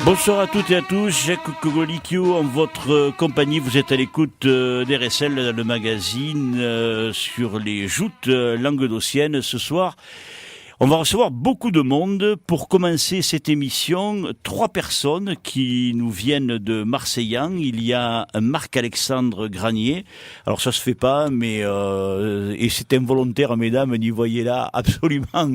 Bonsoir à toutes et à tous, Jacques Kogolikio en votre compagnie. Vous êtes à l'écoute d'RSL, le magazine sur les joutes languedociennes. Ce soir, on va recevoir beaucoup de monde. Pour commencer cette émission, 3 personnes qui nous viennent de Marseillan. Il y a Marc-Alexandre Granier. Alors ça se fait pas, mais et c'est involontaire, mesdames, n'y voyez là absolument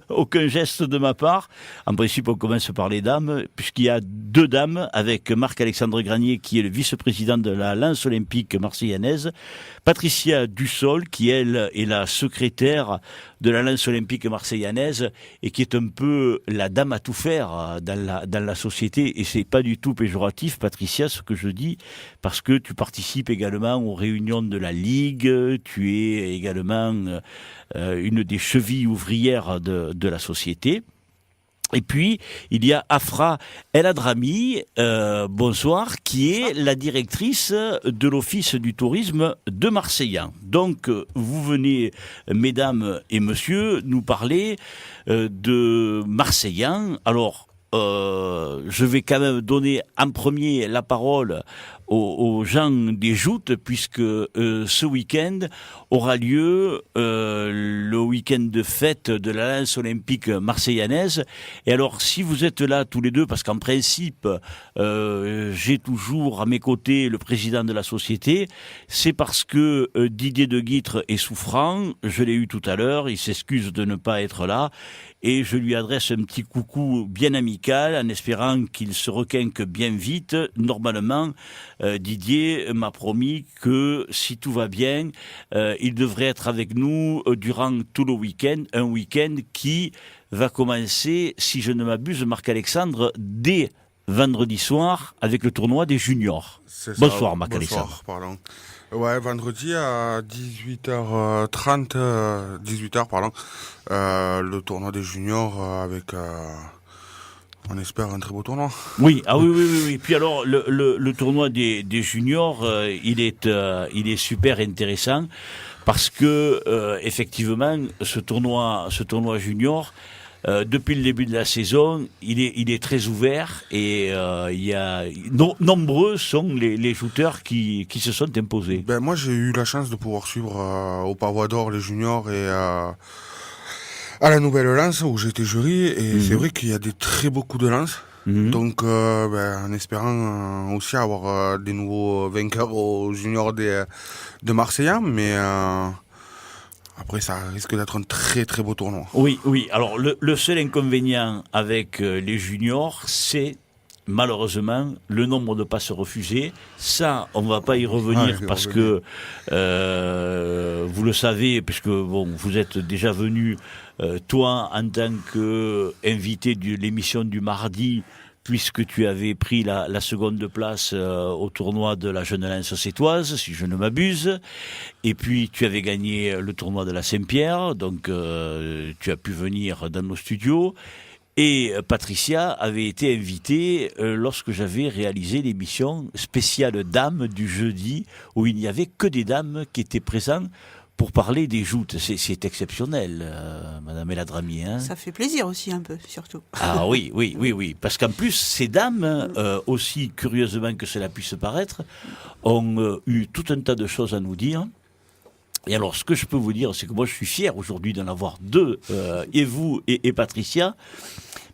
aucun geste de ma part. En principe, on commence par les dames, puisqu'il y a 2 dames, avec Marc-Alexandre Granier, qui est le vice-président de la Lance olympique marseillaise, Patricia Dussol, qui elle est la secrétaire de la Lance olympique marseillaise et qui est un peu la dame à tout faire dans la société. Et c'est pas du tout péjoratif, Patricia, ce que je dis, parce que tu participes également aux réunions de la Ligue, tu es également une des chevilles ouvrières de la société. Et puis, il y a Afra El Hadrami, bonsoir, qui est la directrice de l'Office du tourisme de Marseillan. Donc, vous venez, mesdames et messieurs, nous parler de Marseillan. Alors, je vais quand même donner en premier la parole aux gens des joutes, puisque ce week-end aura lieu le week-end de fête de la Lance olympique marseillaise. Et alors, si vous êtes là tous les deux, parce qu'en principe, j'ai toujours à mes côtés le président de la société, c'est parce que Didier de Guitre est souffrant. Je l'ai eu tout à l'heure, il s'excuse de ne pas être là. Et je lui adresse un petit coucou bien amical en espérant qu'il se requinque bien vite. Normalement, Didier m'a promis que si tout va bien, il devrait être avec nous durant tout le week-end. Un week-end qui va commencer, si je ne m'abuse, Marc-Alexandre, dès vendredi soir avec le tournoi des juniors. Bonsoir Marc-Alexandre. Bonsoir, pardon. Ouais, vendredi à 18h30, 18h, pardon, le tournoi des juniors avec, on espère, un très beau tournoi. Oui, oui. Puis alors, le tournoi des juniors, il est super intéressant parce que, effectivement, ce tournoi junior, depuis le début de la saison, il est très ouvert et il y a nombreux sont les shooters qui se sont imposés. Ben moi j'ai eu la chance de pouvoir suivre au Pavois d'Or les juniors et à la Nouvelle Lance où j'étais jury et c'est vrai qu'il y a des très beaux coups de lance. Donc en espérant aussi avoir des nouveaux vainqueurs aux juniors de Marseillan, mais après, ça risque d'être un très très beau tournoi. Oui. Alors, le seul inconvénient avec les juniors, c'est malheureusement le nombre de passes refusées. Ça, on va pas y revenir parce que vous le savez, puisque bon, vous êtes déjà venu, toi, en tant qu'invité de l'émission du mardi, puisque tu avais pris la seconde place au tournoi de la Jeune Lance sétoise, si je ne m'abuse, et puis tu avais gagné le tournoi de la Saint-Pierre, donc tu as pu venir dans nos studios, et Patricia avait été invitée lorsque j'avais réalisé l'émission spéciale dames du jeudi, où il n'y avait que des dames qui étaient présentes pour parler des joutes. C'est exceptionnel, Madame El Hadrami. Hein. Ça fait plaisir aussi un peu, surtout. Ah oui. Parce qu'en plus, ces dames, aussi curieusement que cela puisse paraître, ont eu tout un tas de choses à nous dire. Et alors, ce que je peux vous dire, c'est que moi, je suis fier aujourd'hui d'en avoir 2, et vous et Patricia,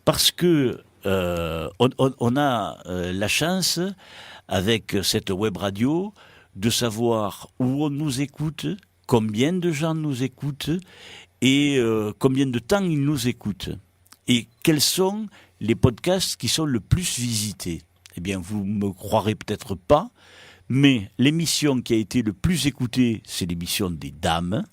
parce que on a la chance, avec cette web radio, de savoir où on nous écoute, combien de gens nous écoutent et combien de temps ils nous écoutent. Et quels sont les podcasts qui sont le plus visités ? Eh bien, vous me croirez peut-être pas, mais l'émission qui a été le plus écoutée, c'est l'émission des dames.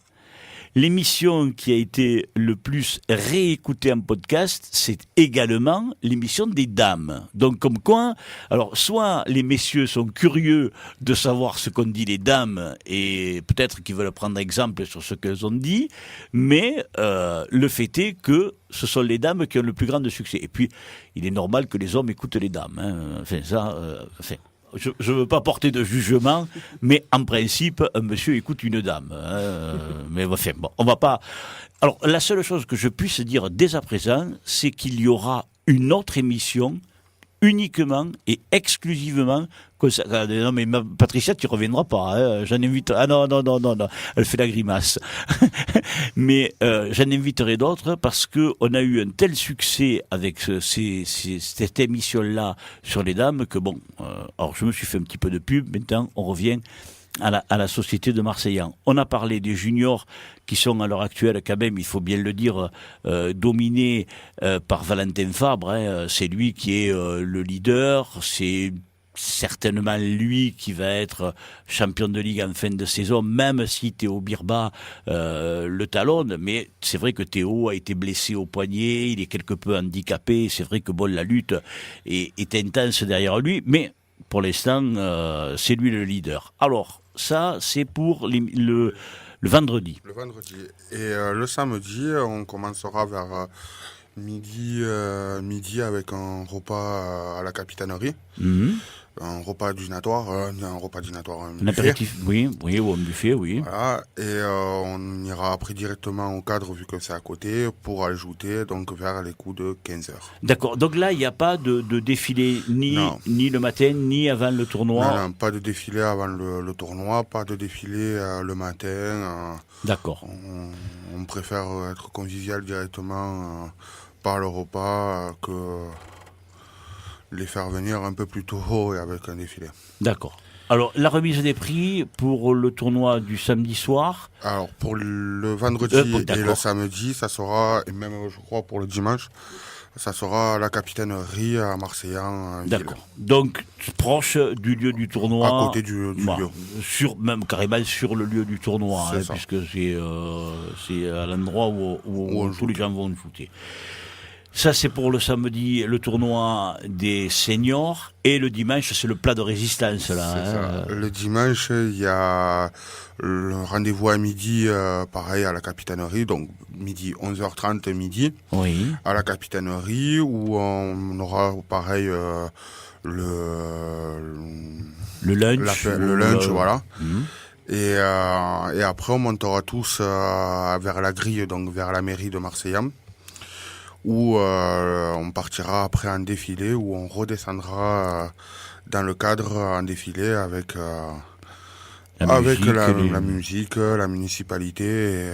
L'émission qui a été le plus réécoutée en podcast, c'est également l'émission des dames. Donc comme quoi, alors soit les messieurs sont curieux de savoir ce qu'ont dit les dames et peut-être qu'ils veulent prendre exemple sur ce qu'elles ont dit, mais le fait est que ce sont les dames qui ont le plus grand succès. Et puis, il est normal que les hommes écoutent les dames. Hein. Enfin, ça... Je ne veux pas porter de jugement, mais en principe, un monsieur écoute une dame. Mais enfin, bon, on va pas... Alors, la seule chose que je puisse dire dès à présent, c'est qu'il y aura une autre émission uniquement et exclusivement non mais Patricia, tu reviendras pas, hein, j'en invite. Ah non, elle fait la grimace. Mais j'en inviterai d'autres parce que on a eu un tel succès avec cette émission-là sur les dames que bon, alors je me suis fait un petit peu de pub. Maintenant, on revient à la Société de Marseillan. On a parlé des juniors qui sont à l'heure actuelle quand même, il faut bien le dire, dominés par Valentin Fabre. Hein. C'est lui qui est le leader, c'est certainement lui qui va être champion de Ligue en fin de saison, même si Théo Birba le talonne. Mais c'est vrai que Théo a été blessé au poignet, il est quelque peu handicapé. C'est vrai que bon, la lutte est intense derrière lui, mais pour l'instant, c'est lui le leader. Alors, ça, c'est pour le vendredi. Le vendredi. Et le samedi, on commencera vers midi avec un repas à la capitainerie. Un repas dînatoire, Un apéritif, oui, ou un buffet, oui. Voilà, et on ira après directement au cadre, vu que c'est à côté, pour ajouter donc vers les coups de 15h. D'accord, donc là, il n'y a pas de défilé ni le matin, ni avant le tournoi. Non, pas de défilé avant le tournoi, pas de défilé le matin. D'accord. On préfère être convivial directement par le repas que les faire venir un peu plus tôt et avec un défilé. D'accord. Alors, la remise des prix pour le tournoi du samedi soir. Alors, pour le vendredi et le samedi, ça sera, et même je crois pour le dimanche, ça sera à la capitainerie à Marseillan. D'accord. Donc, proche du lieu du tournoi. À côté du lieu. Même carrément sur le lieu du tournoi, hein, puisque c'est à l'endroit où tous les gens vont shooter. Ça, c'est pour le samedi, le tournoi des seniors. Et le dimanche, c'est le plat de résistance. Là, c'est ça. Le dimanche, il y a le rendez-vous à midi, pareil, à la capitainerie. Donc, midi, 11h30, midi. Oui. À la capitainerie, où on aura, pareil, le lunch. Le lunch, voilà. Et après, on montera tous vers la grille, donc vers la mairie de Marseillan, où on partira après en défilé, où on redescendra dans le cadre en défilé avec la musique, la municipalité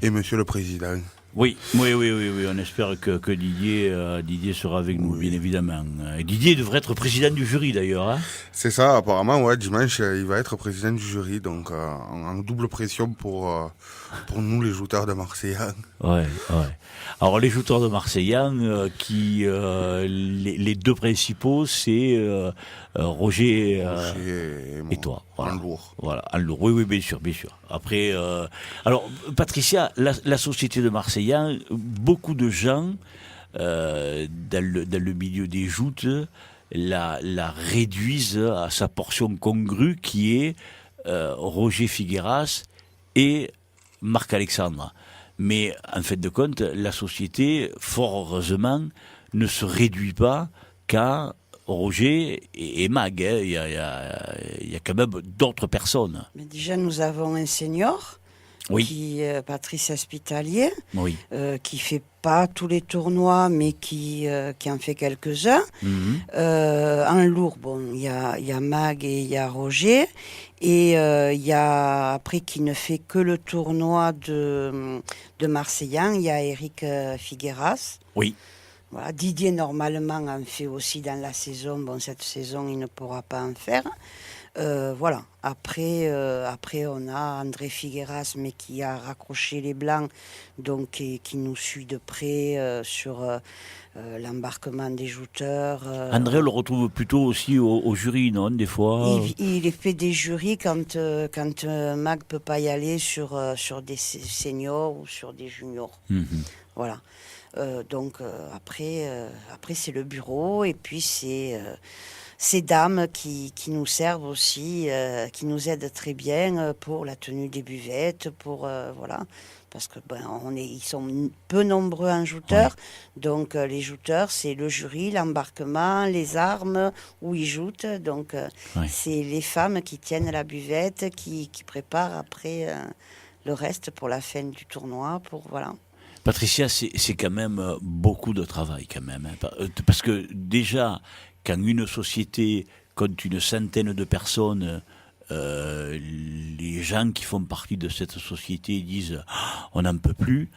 et Monsieur le Président. Oui, on espère que Didier sera avec nous, bien évidemment. Et Didier devrait être président du jury, d'ailleurs. Hein. C'est ça, apparemment, ouais, dimanche, il va être président du jury, donc en double pression pour nous, les jouteurs de Marseillan. Ouais. Alors, les jouteurs de Marseillan, les deux principaux, c'est Roger et toi. Voilà. En lourd. Voilà, en lourd. Oui, bien sûr. Après, alors, Patricia, la société de Marseillan, beaucoup de gens dans le milieu des joutes la réduisent à sa portion congrue qui est Roger Figueras et Marc-Alexandre. Mais en fait de compte, la société, fort heureusement, ne se réduit pas qu'à Roger et Mag. Hein. Il y a quand même d'autres personnes. Mais déjà, nous avons un senior, qui est Patrice Hospitalier, qui fait pas tous les tournois, mais qui en fait quelques-uns. En lourd, il y a Mag et il y a Roger. Et il y a, après, qui ne fait que le tournoi de Marseillan, il y a Eric Figueras. Oui. Voilà. Didier, normalement, en fait aussi dans la saison. Bon, cette saison, il ne pourra pas en faire. Voilà. Après, on a André Figueras, mais qui a raccroché les blancs, donc qui nous suit de près sur l'embarquement des jouteurs. André, on le retrouve plutôt aussi au jury, non, des fois. Il fait des jurys quand Mag peut pas y aller sur des seniors ou sur des juniors. Voilà. Donc après c'est le bureau, et puis c'est ces dames qui nous servent aussi, qui nous aident très bien pour la tenue des buvettes, pour voilà, parce que ils sont peu nombreux en jouteurs, donc les jouteurs, c'est le jury, l'embarquement, les armes où ils joutent, donc c'est les femmes qui tiennent la buvette, qui préparent après le reste pour la fin du tournoi, pour voilà. Patricia, c'est quand même beaucoup de travail quand même. Parce que déjà, quand une société compte une centaine de personnes, les gens qui font partie de cette société disent « on n'en peut plus ».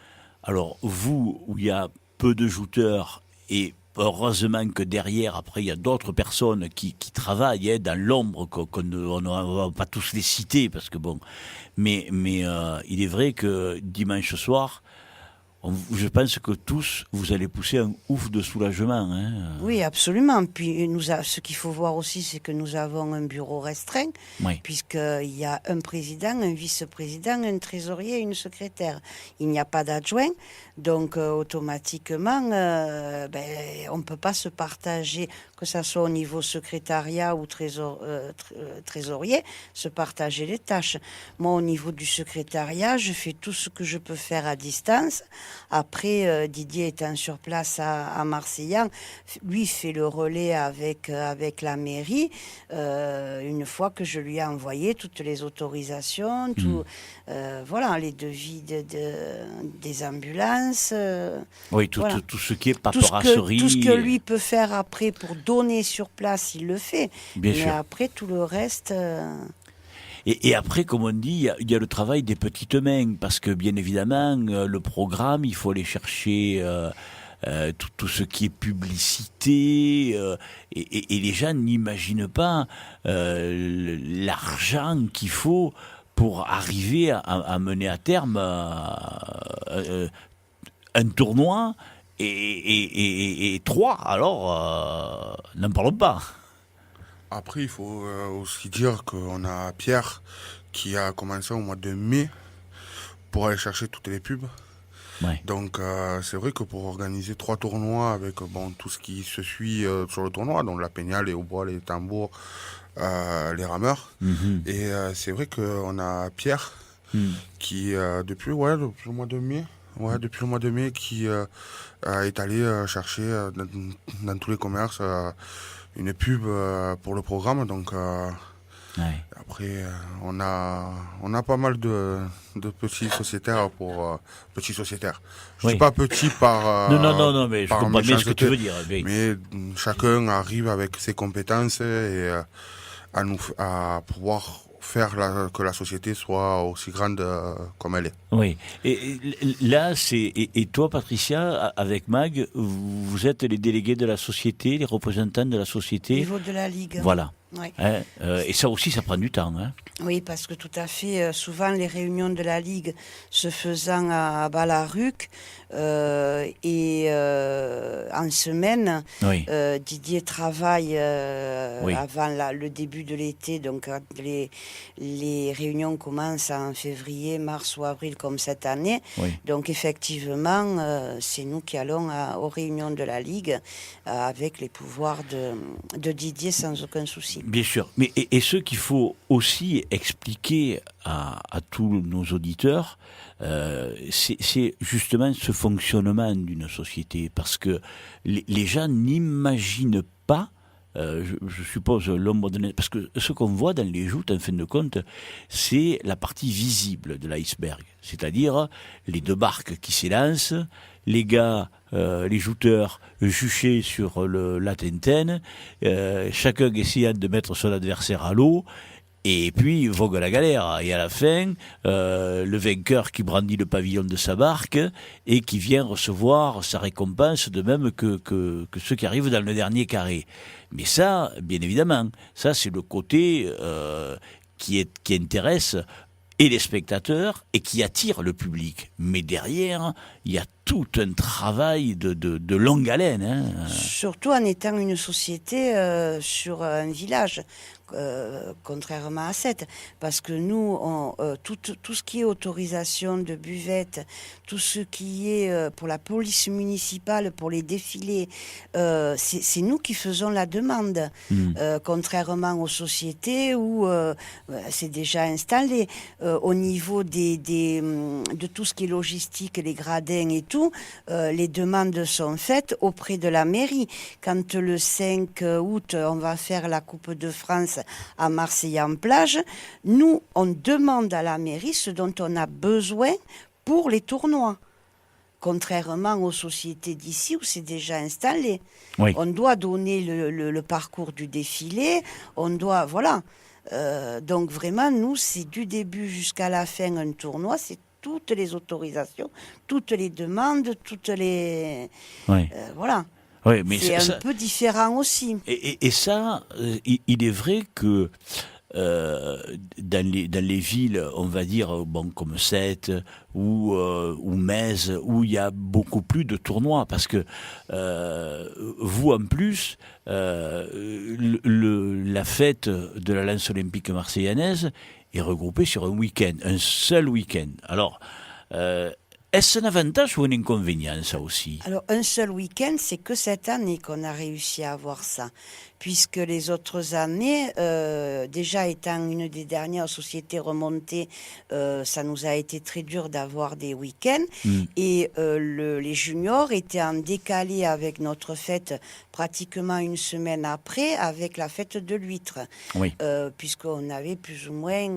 Alors vous, où il y a peu de jouteurs et heureusement que derrière, après, il y a d'autres personnes qui travaillent dans l'ombre, qu'on ne va pas tous les citer, parce que bon. Mais il est vrai que dimanche soir, je pense que tous, vous allez pousser un ouf de soulagement. Hein. Oui, absolument. Puis ce qu'il faut voir aussi, c'est que nous avons un bureau restreint, Oui. puisqu'il y a un président, un vice-président, un trésorier et une secrétaire. Il n'y a pas d'adjoint, donc automatiquement, on ne peut pas se partager, que ce soit au niveau secrétariat ou trésorier, se partager les tâches. Moi, au niveau du secrétariat, je fais tout ce que je peux faire à distance. Après, Didier étant sur place à Marseillan, lui fait le relais avec la mairie. Une fois que je lui ai envoyé toutes les autorisations, voilà, les devis des ambulances. Oui, voilà. tout ce qui est paperasserie. Tout ce que lui peut faire après pour donner sur place, il le fait. Bien Mais sûr. après, tout le reste... Et après, comme on dit, il y a le travail des petites mains, parce que bien évidemment, le programme, il faut aller chercher tout ce qui est publicité, et les gens n'imaginent pas l'argent qu'il faut pour arriver à mener à terme un tournoi et 3, alors n'en parlons pas. Après, il faut aussi dire qu'on a Pierre qui a commencé au mois de mai pour aller chercher toutes les pubs. Ouais. Donc c'est vrai que pour organiser 3 tournois avec tout ce qui se suit sur le tournoi, donc la péniale, les hautbois, les tambours, les rameurs. Et c'est vrai qu'on a Pierre qui depuis le mois de mai, depuis le mois de mai qui est allé chercher dans tous les commerces une pub pour le programme. Donc après on a pas mal de petits sociétaires petits sociétaires. Je dis pas petits par non, mais je par comprends bien ce que tu méchanceté, veux dire. mais chacun arrive avec ses compétences et à pouvoir faire que la société soit aussi grande comme elle est. Oui. Et là, et toi, Patricia, avec Mag, vous êtes les délégués de la société, les représentants de la Au société. niveau de la Ligue. Voilà. Oui. Hein, et ça aussi, ça prend du temps. Hein. Oui, parce que tout à fait, souvent les réunions de la Ligue se faisant à Balaruc et en semaine, Oui. Didier travaille Oui. avant le début de l'été, donc quand les réunions commencent en février, mars ou avril comme cette année. Oui. Donc effectivement, c'est nous qui allons aux réunions de la Ligue avec les pouvoirs de Didier sans aucun souci. Bien sûr. Mais et ce qu'il faut aussi expliquer à tous nos auditeurs, c'est justement ce fonctionnement d'une société. Parce que les gens n'imaginent pas, je suppose, l'ombre de... Parce que ce qu'on voit dans les joutes, en fin de compte, c'est la partie visible de l'iceberg. C'est-à-dire les 2 barques qui s'élancent, les gars, les jouteurs juchés sur la Tintaine, chacun essayant de mettre son adversaire à l'eau, et puis vogue la galère. Et à la fin, le vainqueur qui brandit le pavillon de sa barque et qui vient recevoir sa récompense, de même que ceux qui arrivent dans le dernier carré. Mais ça, bien évidemment, ça c'est le côté qui intéresse et les spectateurs et qui attire le public. Mais derrière, il y a tout un travail de longue haleine. Hein. Surtout en étant une société sur un village, contrairement à cette. Parce que nous, tout ce qui est autorisation de buvette, tout ce qui est pour la police municipale, pour les défilés, c'est nous qui faisons la demande. Contrairement aux sociétés où c'est déjà installé. Au niveau de tout ce qui est logistique, les gradins et tout, les demandes sont faites auprès de la mairie. Quand le 5 août, on va faire la Coupe de France à Marseille-en-Plage, nous, on demande à la mairie ce dont on a besoin pour les tournois. contrairement aux sociétés d'ici où c'est déjà installé. Oui. On doit donner le parcours du défilé, on doit, voilà. Donc vraiment, nous, c'est du début jusqu'à la fin un tournoi, c'est toutes les autorisations, toutes les demandes, toutes les... Oui. Voilà. Oui, mais c'est un peu différent aussi. Et ça, il est vrai que dans les villes, on va dire, bon, comme Sète ou Metz, où il y a beaucoup plus de tournois, parce que vous, en plus, la fête de la Lance olympique marseillaise est regroupée sur un week-end, un seul week-end. Alors, est-ce un avantage ou un inconvénient, ça aussi? Alors, un seul week-end, c'est que cette année qu'on a réussi à avoir ça. Puisque les autres années, déjà étant une des dernières sociétés remontées, ça nous a été très dur d'avoir des week-ends. Et les juniors étaient en décalé avec notre fête pratiquement une semaine après, avec la fête de l'huître. Oui. Puisqu'on avait plus ou moins,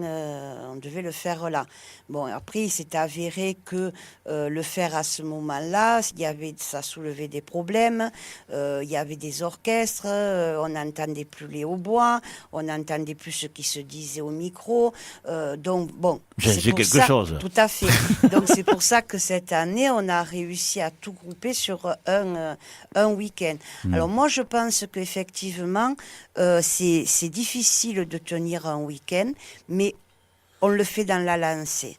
on devait le faire là. Bon, après, il s'est avéré que le faire à ce moment-là, ça soulevait des problèmes. Il y avait des orchestres, on n'entendait plus les hautbois, on n'entendait plus ce qui se disait au micro. Donc, bon. C'est quelque chose. Tout à fait. Donc, c'est pour ça que cette année, on a réussi à tout grouper sur un week-end. Alors, moi, je pense qu'effectivement, c'est difficile de tenir un week-end, mais on le fait dans la lancée.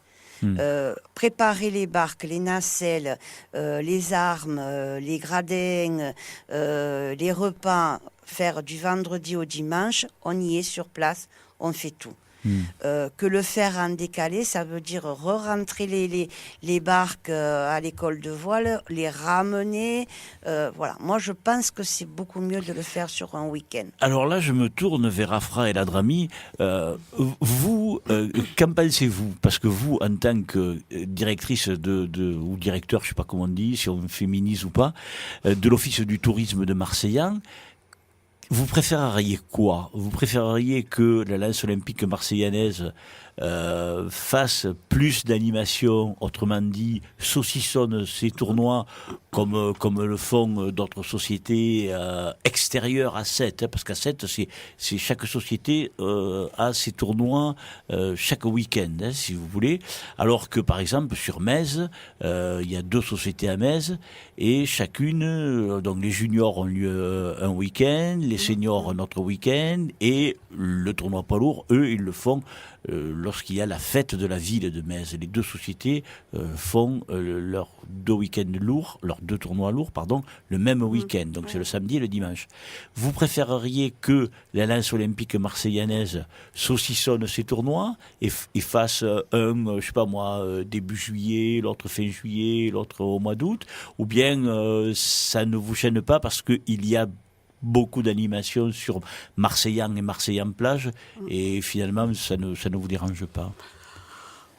Préparer les barques, les nacelles, les armes, les gradins, les repas, faire du vendredi au dimanche, on y est sur place, on fait tout. Que le faire en décalé, ça veut dire re-rentrer les barques à l'école de voile, les ramener. Voilà. Moi, je pense que c'est beaucoup mieux de le faire sur un week-end. Alors là, je me tourne vers Afra et Ladrami. Vous, qu'en pensez-vous? Parce que vous, en tant que directrice ou directeur, je ne sais pas comment on dit, si on féminise ou pas, de l'Office du tourisme de Marseillan, vous préféreriez quoi? Vous préféreriez que la Lance olympique marseillaise fasse plus d'animation, autrement dit, saucissonne ces tournois comme le font d'autres sociétés extérieures à Sète, parce qu'à Sète, c'est chaque société a ses tournois chaque week-end, si vous voulez, alors que par exemple sur Metz, il y a 2 sociétés à Metz, et chacune, donc les juniors ont lieu un week-end, les seniors un autre week-end, et le tournoi poids lourd, eux, ils le font lorsqu'il y a la fête de la ville de Metz. Les 2 sociétés font leurs 2 week-ends lourds, leurs 2 tournois lourds, le même week-end. Donc c'est le samedi et le dimanche. Vous préféreriez que la Lance olympique marseillaise saucissonne ces tournois et fasse un, je sais pas moi, début juillet, l'autre fin juillet, l'autre au mois d'août, ou bien ça ne vous gêne pas parce qu'il y a beaucoup d'animations sur Marseillan et Marseillan-Plage, et finalement, ça ne vous dérange pas?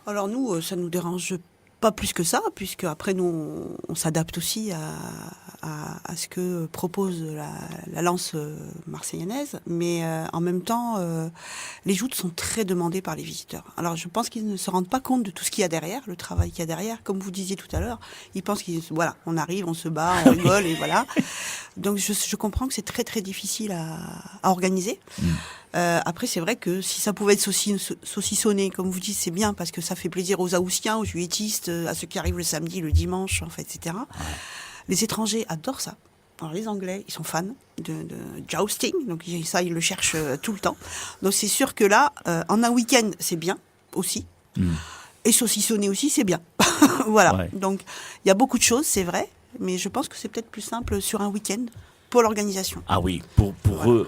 Alors nous, ça nous dérange pas plus que ça, puisque après nous, on s'adapte aussi à ce que propose la Lance marseillaise, mais en même temps, les joutes sont très demandées par les visiteurs. Alors je pense qu'ils ne se rendent pas compte de tout ce qu'il y a derrière, le travail qu'il y a derrière. Comme vous disiez tout à l'heure, ils pensent voilà, on arrive, on se bat, on rigole, et voilà. Donc je comprends que c'est très très difficile à organiser. Après, c'est vrai que si ça pouvait être saucissonné, comme vous dites, c'est bien, parce que ça fait plaisir aux Haussiens, aux Juilletistes, à ceux qui arrivent le samedi, le dimanche, en fait, etc. Les étrangers adorent ça. Alors les Anglais, ils sont fans de jousting, donc ça, ils le cherchent tout le temps. Donc c'est sûr que là, en un week-end, c'est bien aussi. Et saucissonner aussi, c'est bien. Voilà. Ouais. Donc il y a beaucoup de choses, c'est vrai, mais je pense que c'est peut-être plus simple sur un week-end pour l'organisation. Ah oui, pour voilà. Eux,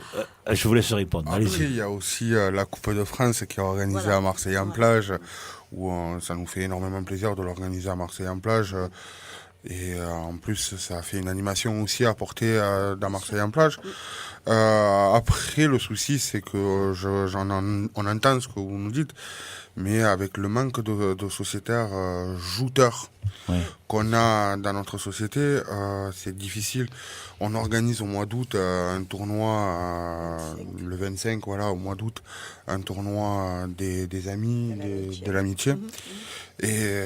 je vous laisse répondre. Après, il y a aussi la Coupe de France qui est organisée à Marseille-en-Plage, où ça nous fait énormément plaisir de l'organiser à Marseille-en-Plage. Et en plus, ça fait une animation aussi à porter dans Marseille-en-Plage. Après, le souci, c'est que on entend ce que vous nous dites, mais avec le manque de sociétaires jouteurs qu'on a dans notre société, c'est difficile. On organise au mois d'août un tournoi, le 25, voilà, au mois d'août, un tournoi des amis, de l'amitié. Et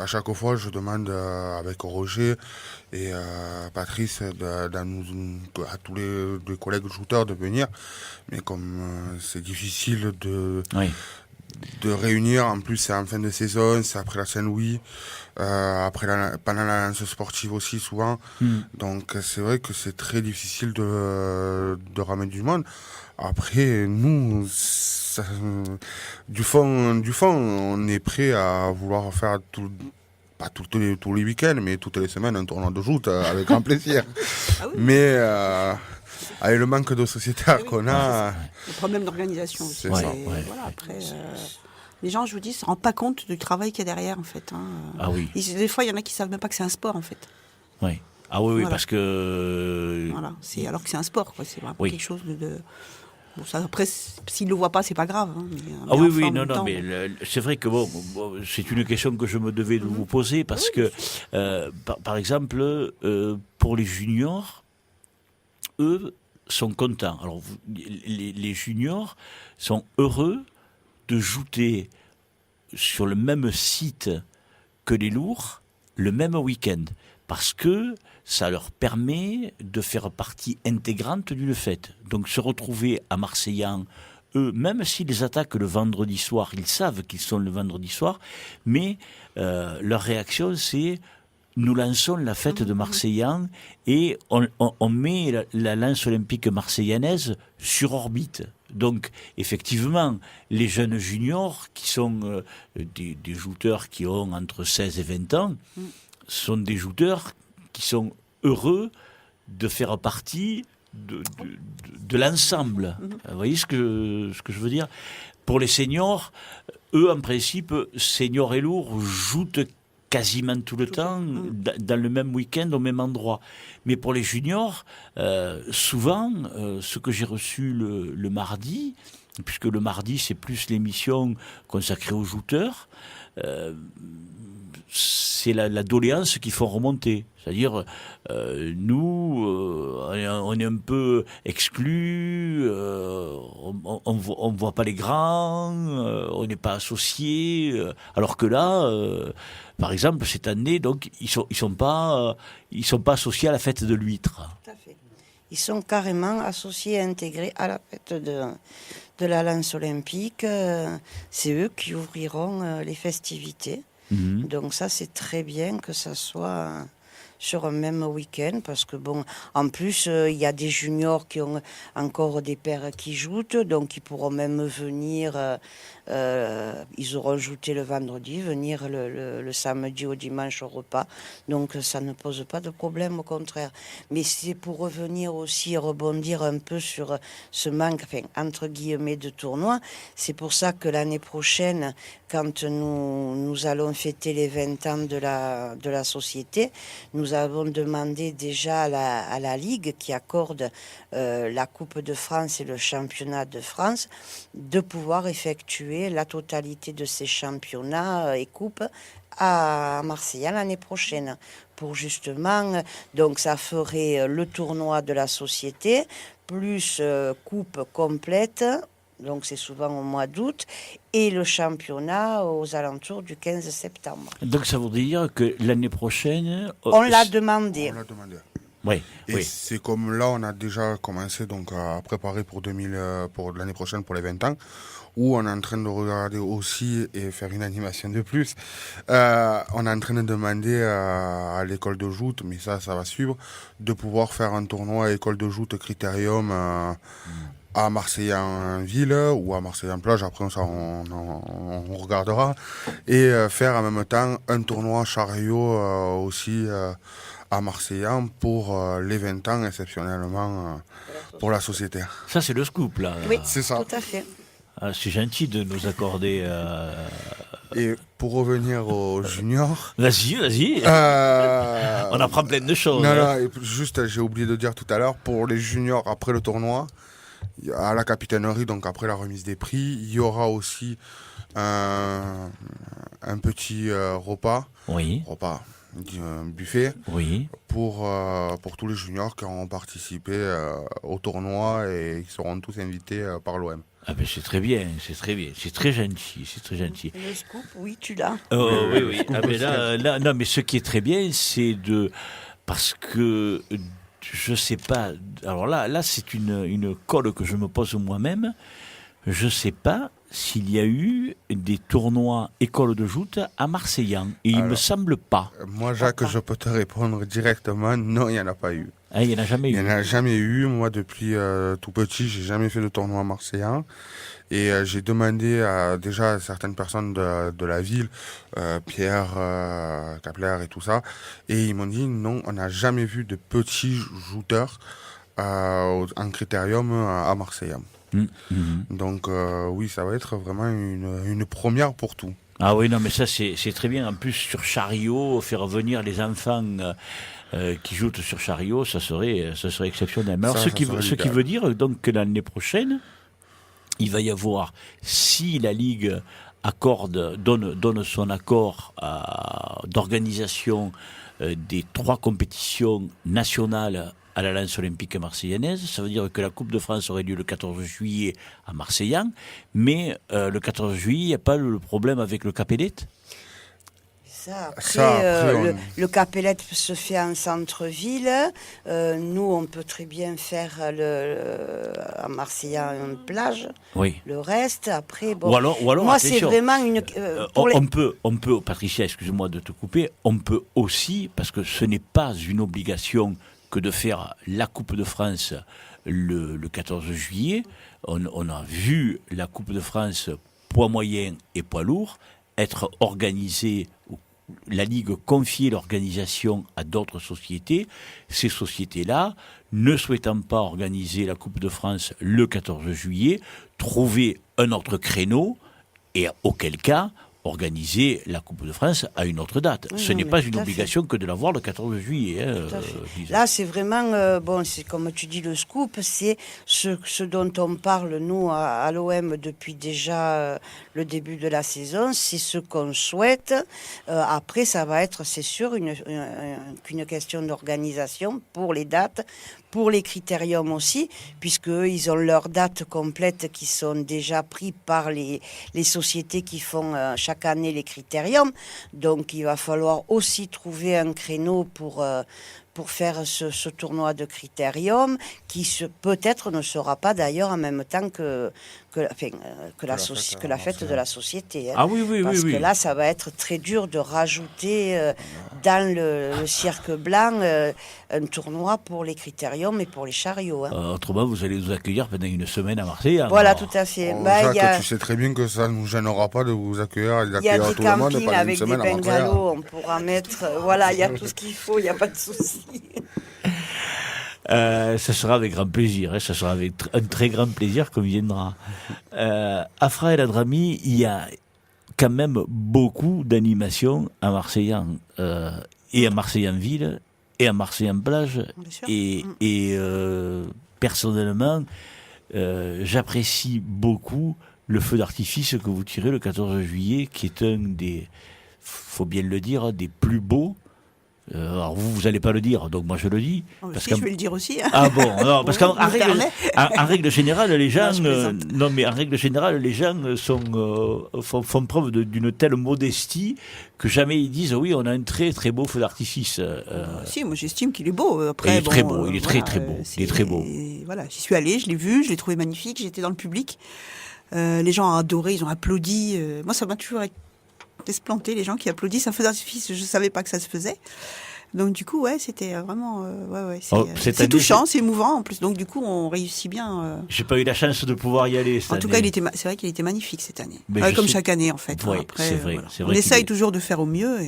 à chaque fois, je demande avec Roger et Patrice à tous les collègues shooters de venir. Mais comme c'est difficile Oui. de réunir, en plus c'est en fin de saison, c'est après la Saint-Louis, pendant la lance sportive aussi souvent. Donc c'est vrai que c'est très difficile de ramener du monde. Après, nous, du fond, on est prêt à vouloir faire pas tous les week-ends, mais toutes les semaines un tournoi de joute avec grand plaisir. Ah oui. Mais avec le manque de sociétaires qu'on a, Le problème d'organisation aussi. C'est ça. Voilà, après, les gens, je vous dis, ne se rendent pas compte du travail qu'il y a derrière, en fait. Hein. Ah oui. Des fois, il y en a qui ne savent même pas que c'est un sport, en fait. Oui. Ah oui, Voilà. parce que... Voilà. Alors que c'est un sport, quoi. C'est vraiment Oui. quelque chose de... Bon, ça, après, s'ils ne le voient pas, c'est pas grave. Hein, Ah oui, oui, en non, même non, temps, mais c'est vrai que bon, c'est une question que je me devais de vous poser parce que, par exemple, pour les juniors, eux sont contents. Alors, les juniors sont heureux de jouer sur le même site que les lourds le même week-end parce que ça leur permet de faire partie intégrante d'une fête. Donc se retrouver à Marseillan, eux, même s'ils attaquent le vendredi soir, ils savent qu'ils sont le vendredi soir, mais leur réaction c'est nous lançons la fête de Marseillan et on met la lance olympique marseillanaise sur orbite. Donc, effectivement, les jeunes juniors, qui sont des jouteurs qui ont entre 16 et 20 ans, sont des jouteurs qui sont heureux de faire partie de l'ensemble. Vous voyez ce que je veux dire ? Pour les seniors, eux, en principe, seniors et lourds jouent quasiment tout le temps, dans le même week-end, au même endroit. Mais pour les juniors, souvent, ce que j'ai reçu le mardi, puisque le mardi, c'est plus l'émission consacrée aux jouteurs, c'est la doléance qu'il faut remonter. C'est-à-dire, nous, on est un peu exclus, on ne voit pas les grands, on n'est pas associés, alors que là, par exemple, cette année, donc, ils sont pas associés à la fête de l'huître. Tout à fait. Ils sont carrément associés et intégrés à la fête de la lance olympique. C'est eux qui ouvriront les festivités. Donc ça, c'est très bien que ça soit sur un même week-end, parce que bon, en plus, il y a des juniors qui ont encore des pères qui jouent, donc ils pourront même venir, ils auront jouté le vendredi, venir le samedi au dimanche au repas, donc ça ne pose pas de problème, au contraire. Mais c'est pour revenir aussi, rebondir un peu sur ce manque, enfin, entre guillemets, de tournois. C'est pour ça que l'année prochaine, quand nous allons fêter les 20 ans de la société, nous avons demandé déjà à la Ligue qui accorde la Coupe de France et le Championnat de France de pouvoir effectuer la totalité de ces championnats et coupes à Marseille l'année prochaine. Pour justement, donc ça ferait le tournoi de la société, plus coupe complète. Donc c'est souvent au mois d'août, et le championnat aux alentours du 15 septembre. Donc ça veut dire que l'année prochaine... On l'a demandé. on l'a demandé. Oui, Et oui. c'est comme là, on a déjà commencé donc à préparer pour l'année prochaine, pour les 20 ans, où on est en train de regarder aussi et faire une animation de plus. On est en train de demander à l'école de joute, mais ça va suivre, de pouvoir faire un tournoi école de joute Critérium à Marseille en ville ou à Marseille en plage. Après, ça, on regardera. Et faire en même temps un tournoi chariot aussi à Marseillan pour les 20 ans, exceptionnellement, pour la société. Ça, c'est le scoop, là. Oui, C'est ça. tout à fait. Ah, c'est gentil de nous accorder... Et pour revenir aux juniors... Vas-y. On apprend plein de choses. Non, et juste, j'ai oublié de dire tout à l'heure, pour les juniors, après le tournoi, à la capitainerie, donc après la remise des prix, il y aura aussi un petit repas, un buffet, Oui. pour tous les juniors qui ont participé au tournoi et qui seront tous invités par l'OM. Ah ben c'est très bien, c'est très gentil, c'est très gentil. Le scoop, oui, tu l'as. Oh, oui. Ah ben là, non, mais ce qui est très bien, c'est parce que je sais pas. Alors là, c'est une colle que je me pose moi-même. Je sais pas s'il y a eu des tournois école de joute à Marseillan. Et il me semble pas. Moi, Jacques, je peux te répondre directement, non, il n'y en a pas eu. Ah, il n'y en a jamais eu. Il n'y en a jamais eu. Moi, depuis tout petit, j'ai jamais fait de tournoi marseillan. Et j'ai demandé déjà à certaines personnes de la ville, Pierre, Kapler et tout ça, et ils m'ont dit non, on n'a jamais vu de petits jouteurs en critérium à Marseillan. Donc oui, ça va être vraiment une première pour tout. Ah oui, non, mais ça c'est très bien. En plus, sur chariot, faire venir les enfants qui jouent sur chariot, ça serait exceptionnel. Mais alors, ce qui veut dire donc que l'année prochaine, il va y avoir, si la Ligue donne son accord d'organisation des 3 compétitions nationales à la lance olympique marseillaise, ça veut dire que la Coupe de France aurait lieu le 14 juillet à Marseillan, mais le 14 juillet, il n'y a pas le problème avec le Capellette ? Après, le Capellette se fait en centre-ville. Nous, on peut très bien faire à Marseillan une plage. Oui. Le reste, après, bon. Ou alors moi, attention, c'est vraiment une. On peut, Patricia, excuse-moi de te couper, on peut aussi, parce que ce n'est pas une obligation que de faire la Coupe de France le 14 juillet. On a vu la Coupe de France poids moyen et poids lourd être organisée. La Ligue confiait l'organisation à d'autres sociétés. Ces sociétés-là, ne souhaitant pas organiser la Coupe de France le 14 juillet, trouvaient un autre créneau et auquel cas organiser la Coupe de France à une autre date. Oui, Ce n'est pas une obligation que de l'avoir le 14 juillet. Là, c'est vraiment, c'est comme tu dis, le scoop, c'est ce dont on parle, nous, à l'OM, depuis déjà le début de la saison, c'est ce qu'on souhaite. Après, ça va être, c'est sûr, qu'une question d'organisation pour les dates, pour les critériums aussi, puisqu'ils ont leurs dates complètes qui sont déjà prises par les sociétés qui font chaque année les critériums. Donc, il va falloir aussi trouver un créneau pour faire ce tournoi de critérium qui peut-être ne sera pas d'ailleurs en même temps que la fête de la société. Hein. Ah oui. Parce que là, ça va être très dur de rajouter dans le cirque blanc un tournoi pour les critériums et pour les chariots. Hein. Autrement, vous allez nous accueillir pendant une semaine à Marseille. Voilà, tout à fait. Jacques, tu sais très bien que ça ne nous gênera pas de vous accueillir et d'accueillir tout le monde pendant une avec semaine des à Marseille. bengalos, on pourra mettre... voilà, il y a tout ce qu'il faut, il n'y a pas de souci. Ça sera avec grand plaisir, ça sera avec un très grand plaisir qu'on viendra. À Fra El Hadrami, il y a quand même beaucoup d'animations à Marseillan, et à Marseillan-Ville, et à Marseillan-Plage. Et personnellement, j'apprécie beaucoup le feu d'artifice que vous tirez le 14 juillet, qui est un des, faut bien le dire, des plus beaux. Alors vous n'allez pas le dire, donc moi je le dis. Parce que je vais le dire aussi. Hein. Ah bon, non, parce qu'en règle générale, les gens, en règle générale, les gens font preuve d'une telle modestie que jamais ils disent oui, on a un très très beau feu d'artifice. Si, moi j'estime qu'il est beau. Après, il est très beau, il est très très beau, il est très beau. Voilà, j'y suis allée, je l'ai vu, je l'ai trouvé magnifique, j'étais dans le public. Les gens ont adoré, ils ont applaudi. Moi, ça m'a toujours esplanté, les gens qui applaudissent un feu d'artifice, je savais pas que ça se faisait. Donc du coup, ouais, c'était vraiment, c'est touchant, c'est émouvant en plus. Donc du coup, on réussit bien. J'ai pas eu la chance de pouvoir y aller cette année. En tout cas, c'est vrai qu'il était magnifique cette année. Comme chaque année en fait. Oui, après, c'est vrai. Voilà. C'est vrai on essaye toujours de faire au mieux,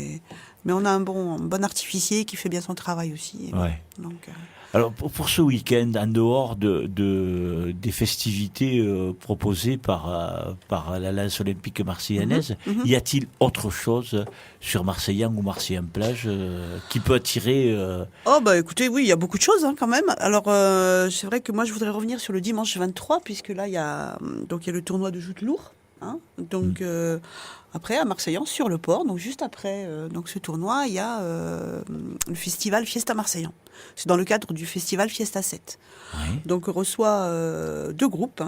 mais on a un bon artificier qui fait bien son travail aussi. Ouais. Donc. Alors pour ce week-end, en dehors des festivités proposées par la lance olympique marseillaise, y a-t-il autre chose sur Marseillan ou Marseillan-Plage qui peut attirer Oh bah écoutez, oui, il y a beaucoup de choses quand même. Alors c'est vrai que moi je voudrais revenir sur le dimanche 23, puisque là il y a le tournoi de joute lourd Hein. Donc après à Marseillan sur le port, donc juste après donc ce tournoi, il y a le festival Fiesta Marseillan. C'est dans le cadre du festival Fiesta 7. Oui. Donc on reçoit deux groupes,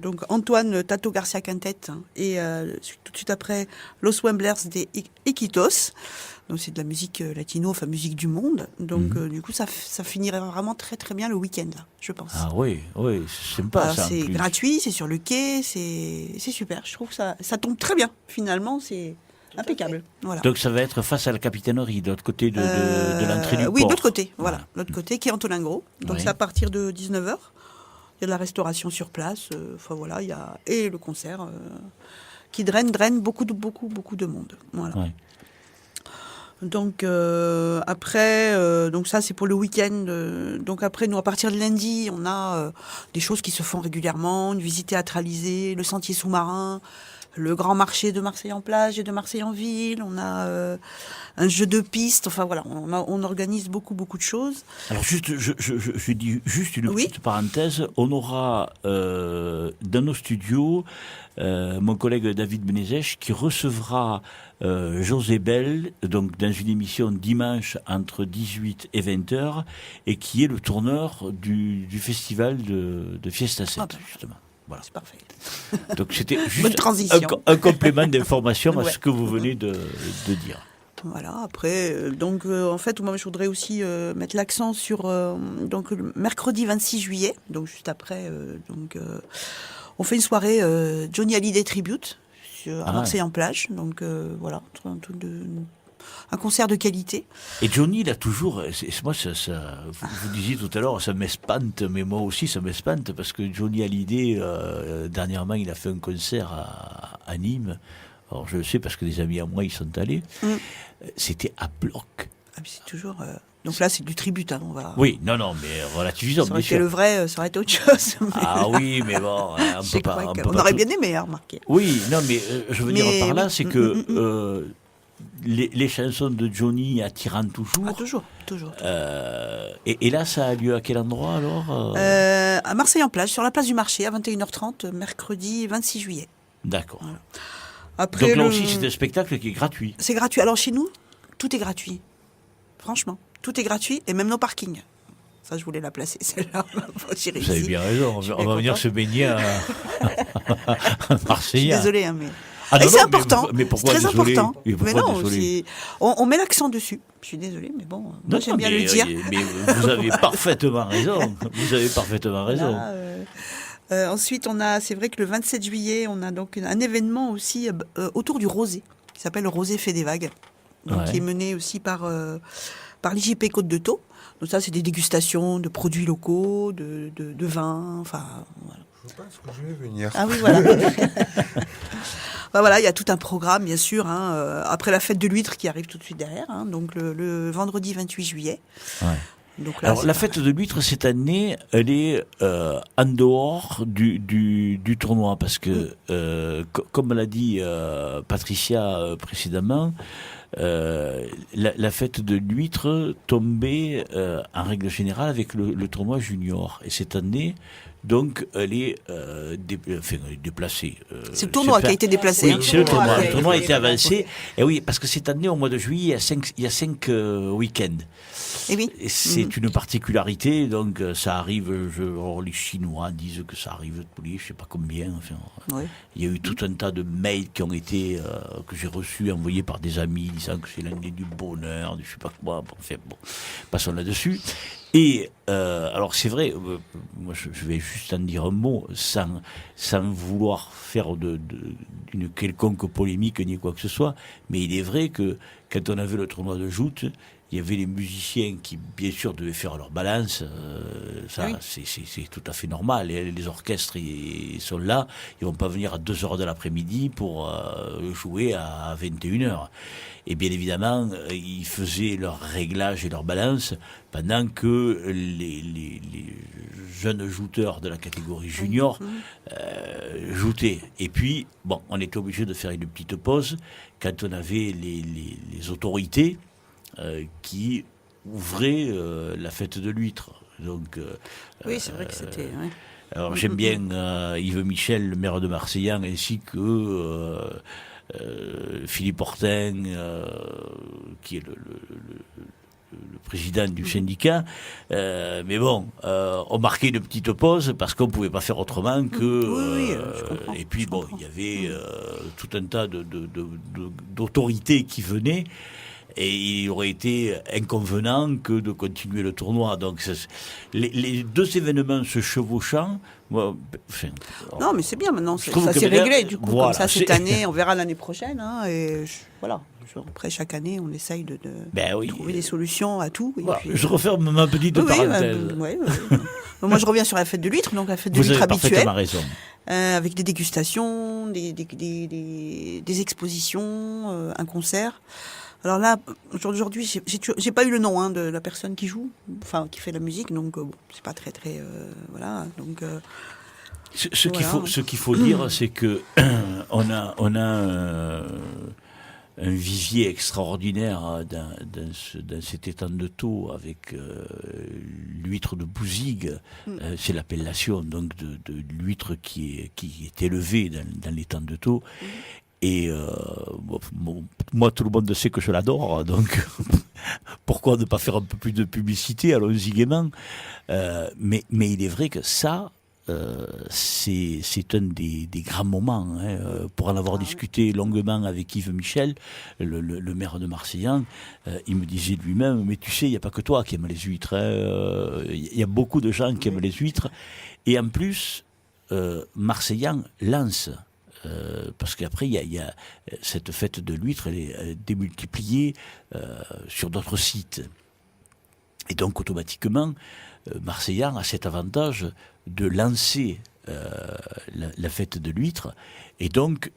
donc Antoine Tato Garcia Quintet et tout de suite après Los Wemblers de Iquitos. Donc c'est de la musique latino, enfin musique du monde. Donc du coup ça finirait vraiment très très bien le week-end là, je pense. Ah oui, c'est sympa. Alors, ça. en c'est plus. gratuit, c'est sur le quai, c'est super. Je trouve que ça tombe très bien. Finalement, c'est impeccable. Voilà. Donc ça va être face à la capitainerie, de l'autre côté de l'entrée du port. Oui, de l'autre côté, voilà. L'autre côté qui est Antolin Gros. Donc Oui. c'est à partir de 19h. Il y a de la restauration sur place. Enfin voilà, il y a et le concert qui draine beaucoup de monde. Voilà. Ouais. Donc après, donc ça c'est pour le week-end. Donc après, nous à partir de lundi, on a des choses qui se font régulièrement, une visite théâtralisée, le sentier sous-marin, le grand marché de Marseille en plage et de Marseille en ville. On a un jeu de piste. Enfin voilà, on organise beaucoup de choses. Alors juste, je dis juste une Oui. petite parenthèse. On aura dans nos studios mon collègue David Benezech qui recevra José Bell, donc dans une émission dimanche entre 18 et 20h, et qui est le tourneur du festival de Fiesta 7, justement. Voilà. C'est parfait. Donc c'était Bonne juste transition. un complément d'information à Ouais. ce que vous venez de dire. Voilà, après, en fait, moi, je voudrais aussi mettre l'accent sur donc, le mercredi 26 juillet, donc juste après, on fait une soirée Johnny Hallyday Tribute à Marseille en plage, donc voilà, un concert de qualité. Et Johnny, il a toujours... moi, vous disiez tout à l'heure, ça m'espante, mais moi aussi, ça m'espante, parce que Johnny Hallyday, dernièrement, il a fait un concert à Nîmes. Alors, je le sais parce que des amis à moi, ils sont allés. C'était à bloc. Ah, mais c'est toujours... Donc là, c'est du tribute, hein, on va... Oui, non, mais relativisons, Ça aurait bien été sûr. le vrai, ça aurait été autre chose. Mais Ah oui, mais bon, on je peut pas... crois on peut qu'on pas aurait tout- bien aimé, remarquer. Oui, non, mais je veux dire par là, oui. c'est que les chansons de Johnny attirant toujours. Ah, toujours. Et là, ça a lieu à quel endroit alors À Marseille en plage, sur la place du marché, à 21h30, mercredi 26 juillet. D'accord. Voilà. Après, Donc là aussi, c'est un spectacle qui est gratuit. c'est gratuit. Alors chez nous, tout est gratuit. Franchement, tout est gratuit et même nos parkings. Ça, je voulais la placer, celle-là. J'ai Vous réussi. avez bien raison. Je suis On bien va venir contente. se baigner à Je suis Marseille. désolée, hein, mais... Ah, Et non, c'est non, important. mais pourquoi c'est très désolé important. Mais pourquoi non, désolé on met l'accent dessus. Je suis désolée, mais bon, moi Non, j'aime bien mais, le dire. Mais vous avez parfaitement raison. Vous avez parfaitement raison. Là, ensuite, c'est vrai que le 27 juillet, on a donc un événement aussi autour du rosé, qui s'appelle le Rosé fait des vagues, donc, Ouais. qui est mené aussi par l'IGP Côte de Thau. Donc ça, c'est des dégustations de produits locaux, de vins, enfin voilà. Je pense que je vais venir. Ah oui, voilà. Voilà, il y a tout un programme, bien sûr, après la fête de l'huître qui arrive tout de suite derrière, donc le vendredi 28 juillet. Ouais. Donc là, Alors, c'est la pas fête mal. de l'huître, cette année, elle est en dehors du tournoi, parce que, comme l'a dit Patricia précédemment, la fête de l'huître tombait, en règle générale, avec le tournoi junior. Et cette année, donc, elle est déplacée. C'est le tournoi qui a été déplacé. Oui, hein. c'est le tournoi. Ouais, Le tournoi a ouais, été ouais, avancé. Et oui, parce que cette année, au mois de juillet, il y a cinq week-ends. Et oui. Et c'est une particularité, donc ça arrive, les Chinois disent que ça arrive tous les, je sais pas combien, enfin, Oui. il y a eu tout un tas de mails qui ont été, que j'ai reçus, envoyés par des amis, disant que c'est l'année du bonheur, de je sais pas quoi, bon, passons là-dessus. Et alors c'est vrai, moi je vais juste en dire un mot, sans vouloir faire d'une quelconque polémique ni quoi que ce soit, mais il est vrai que quand on avait le tournoi de joute, il y avait les musiciens qui, bien sûr, devaient faire leur balance. Ça, Oui. c'est tout à fait normal. Et les orchestres, ils sont là. Ils vont pas venir à 2h de l'après-midi pour jouer à 21h. Et bien évidemment, ils faisaient leur réglage et leur balance pendant que les jeunes jouteurs de la catégorie junior joutaient. Et puis, bon, on était obligé de faire une petite pause quand on avait les autorités qui ouvrait la fête de l'huître. Donc, Oui, c'est vrai que c'était. Ouais. Alors j'aime bien Yves Michel, le maire de Marseillan, ainsi que Philippe Hortin, qui est le président du syndicat. Mais bon, on marquait une petite pause parce qu'on ne pouvait pas faire autrement que... je comprends, et puis je bon, comprends. il y avait tout un tas d'autorités qui venaient. Et il aurait été inconvenant que de continuer le tournoi. Donc, les deux événements se chevauchant. Moi, enfin, Non, mais c'est bien maintenant, je trouve ça que s'est maintenant, réglé. Du coup, voilà, comme ça, cette c'est- année, on verra l'année prochaine. Hein, et voilà. Après, chaque année, on essaye de Ben oui. trouver des solutions à tout. Et Voilà, puis, je referme ma petite oui, parenthèse. Moi, je reviens sur la fête de l'huître, donc la fête de Vous l'huître avez habituelle, parfaitement raison. avec des dégustations, des expositions, un concert. Alors là, aujourd'hui, j'ai pas eu le nom de la personne qui joue, enfin qui fait la musique, donc bon, c'est pas très voilà. Donc Ce voilà. qu'il faut dire, c'est que on a un vivier extraordinaire dans cet étang de Thau avec l'huître de Bouzigues. C'est l'appellation donc de l'huître qui est élevée dans l'étang de Thau. Et moi, tout le monde sait que je l'adore, donc pourquoi ne pas faire un peu plus de publicité? Allons-y gaiement. Mais il est vrai que ça, c'est un des grands moments. Pour en avoir discuté longuement avec Yves Michel, le maire de Marseillan, il me disait lui-même, mais tu sais, il n'y a pas que toi qui aime les huîtres. Il y a beaucoup de gens qui aiment les huîtres. Et en plus, Marseillan lance. Parce qu'après, il y a cette fête de l'huître, elle est démultipliée sur d'autres sites. Et donc, automatiquement, Marseillan a cet avantage de lancer la fête de l'huître et donc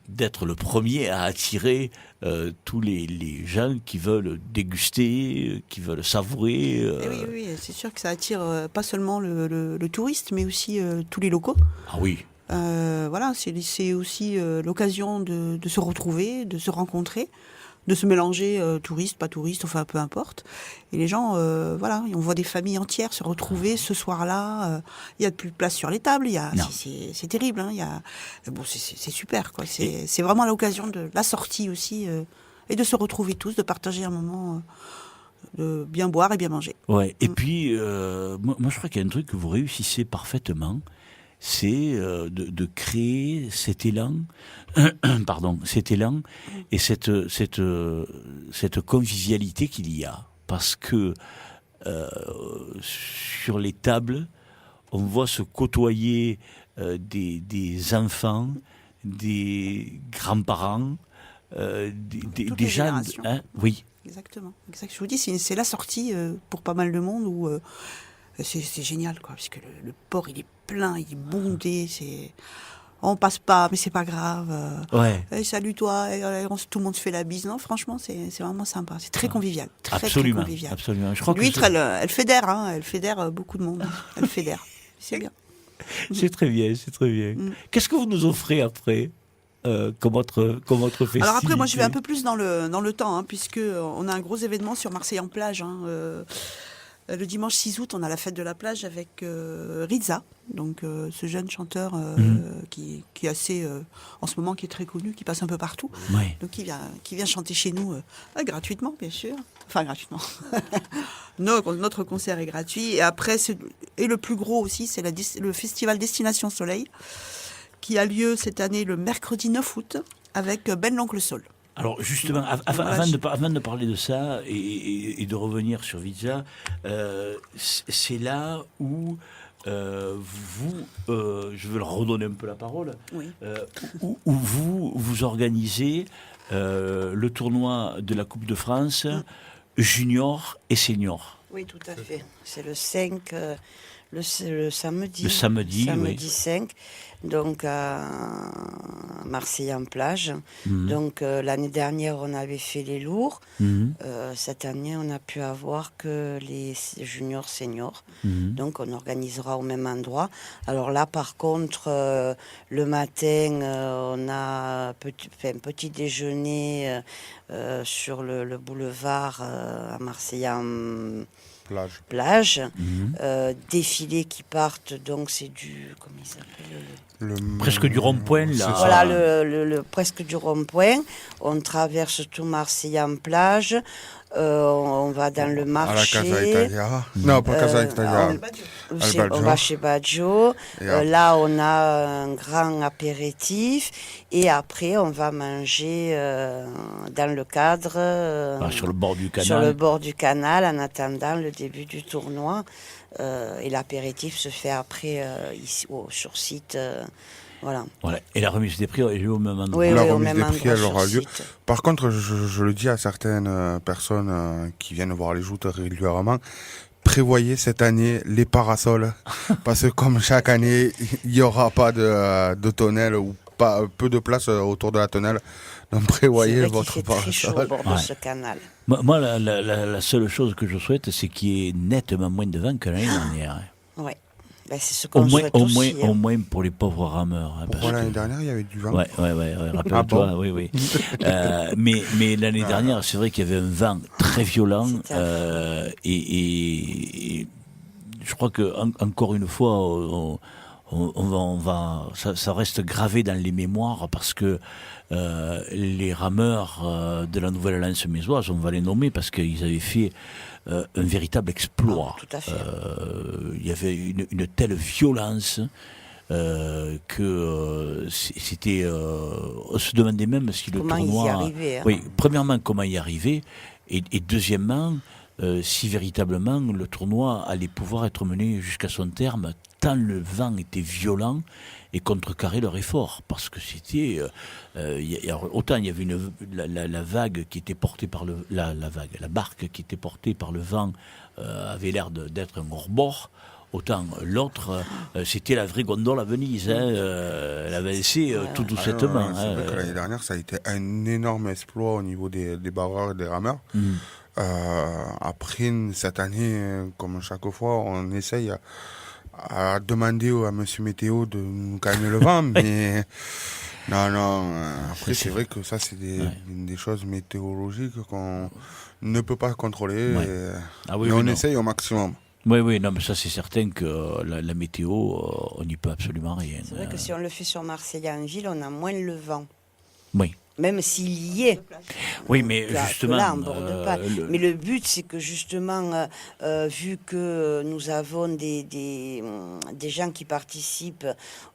d'être le premier à attirer tous les gens qui veulent déguster, qui veulent savourer. Et oui, c'est sûr que ça attire pas seulement le touriste, mais aussi tous les locaux. Ah oui. Voilà, c'est aussi l'occasion de se retrouver, de se rencontrer, de se mélanger, touristes, pas touristes, enfin peu importe. Et les gens, voilà, on voit des familles entières se retrouver ce soir-là. Il y a plus de place sur les tables. C'est terrible. Hein, bon, c'est super, quoi. C'est vraiment l'occasion de la sortie aussi et de se retrouver tous, de partager un moment. De bien boire et bien manger. Ouais. Et puis, moi, je crois qu'il y a un truc que vous réussissez parfaitement, c'est de créer cet élan, et cette convivialité qu'il y a. Parce que sur les tables, on voit se côtoyer des enfants, des grands-parents, des gens. Oui. Exactement. Je vous dis, c'est la sortie pour pas mal de monde où c'est génial, quoi, parce que le port il est plein, il est bondé, on passe pas, mais c'est pas grave. Hey, salut toi, tout le monde se fait la bise. Non, franchement, c'est vraiment sympa. C'est très convivial, très convivial. Absolument. L'huître, elle fédère, hein, elle fédère beaucoup de monde. Elle fédère. C'est bien. C'est très bien, c'est très bien. Qu'est-ce que vous nous offrez après? Comme autre festivité. Alors après, moi, je vais un peu plus dans le temps, hein, puisque on a un gros événement sur Marseille en plage. Hein, le dimanche 6 août, on a la fête de la plage avec Riza, donc ce jeune chanteur qui est assez, en ce moment, qui est très connu, qui passe un peu partout. Ouais. Donc qui vient chanter chez nous gratuitement, bien sûr. Enfin, gratuitement. Notre concert est gratuit. Et après, et le plus gros aussi, c'est le festival Destination Soleil, qui a lieu cette année le mercredi 9 août avec Ben l'Oncle Sol. Alors justement, avant de parler de ça et de revenir sur Visa, c'est là où je veux leur redonner un peu la parole, Oui. où vous organisez le tournoi de la Coupe de France junior et senior. Oui, tout à fait. C'est le 5, le samedi. Le samedi, oui. 5, donc à Marseille en plage. Donc l'année dernière, on avait fait les lourds. Cette année, on n'a pu avoir que les juniors seniors. Donc on organisera au même endroit. Alors là, par contre, le matin, on a un petit déjeuner sur le boulevard à Marseille plage. Défilés qui partent, donc c'est du... Comment il s'appelle Presque du rond-point, là. Voilà, presque du rond-point. On traverse tout Marseille en plage. On va dans le marché. À la Casa Italia. Non, pas Casa Italia. On va chez Baggio. Là, on a un grand apéritif. Et après, on va manger dans le cadre. Sur le bord du canal. Sur le bord du canal, en attendant le début du tournoi. Et l'apéritif se fait après, ici, sur site. Voilà. Et la remise des prix est lieu au même endroit. Oui, la au remise même des endroit prix, elle sur aura lieu. site. Par contre, je le dis à certaines personnes qui viennent voir les joutes régulièrement, prévoyez cette année les parasols. Parce que comme chaque année, il n'y aura pas de tonnelle ou peu de place autour de la tonnelle. Donc prévoyez votre parasol. C'est très chaud au bord de ce canal. Moi, la seule chose que je souhaite, c'est qu'il y ait nettement moins de vent que l'année dernière. Oui. Ben, c'est ce qu'on souhaite aussi. Au moins pour les pauvres rameurs. Pourquoi l'année dernière, il y avait du vent? Ouais, rappelle-toi, oui. Mais l'année dernière, c'est vrai qu'il y avait un vent très violent. Et je crois que encore une fois, ça reste gravé dans les mémoires parce que les rameurs de la Nouvelle-Lance mésoise, on va les nommer parce qu'ils avaient fait un véritable exploit. Tout à fait. Il y avait une telle violence que c'était. On se demandait même si le tournoi. Comment y arriver, hein. Oui, premièrement, comment y arriver, et deuxièmement, si véritablement le tournoi allait pouvoir être mené jusqu'à son terme, tant le vent était violent et contrecarrer leur effort, parce que c'était autant il y avait la vague qui était portée par la barque qui était portée par le vent avait l'air d'être un hors-bord, autant l'autre c'était la vraie gondole à Venise, elle avançait tout doucettement. C'est vrai que l'année dernière ça a été un énorme exploit au niveau des barreurs et des rameurs. Après cette année, comme chaque fois, on essaye à demander à Monsieur Météo de nous calmer le vent, mais non. Après, c'est vrai que ça, c'est des choses météorologiques qu'on ne peut pas contrôler. Mais on essaye au maximum. Oui, non, mais ça, c'est certain que la météo, on n'y peut absolument rien. C'est vrai que si on le fait sur Marseille en ville, on a moins le vent. Oui. Même s'il y est. Oui, mais justement. Là, on borde pas. Mais le but, c'est que justement, vu que nous avons des gens qui participent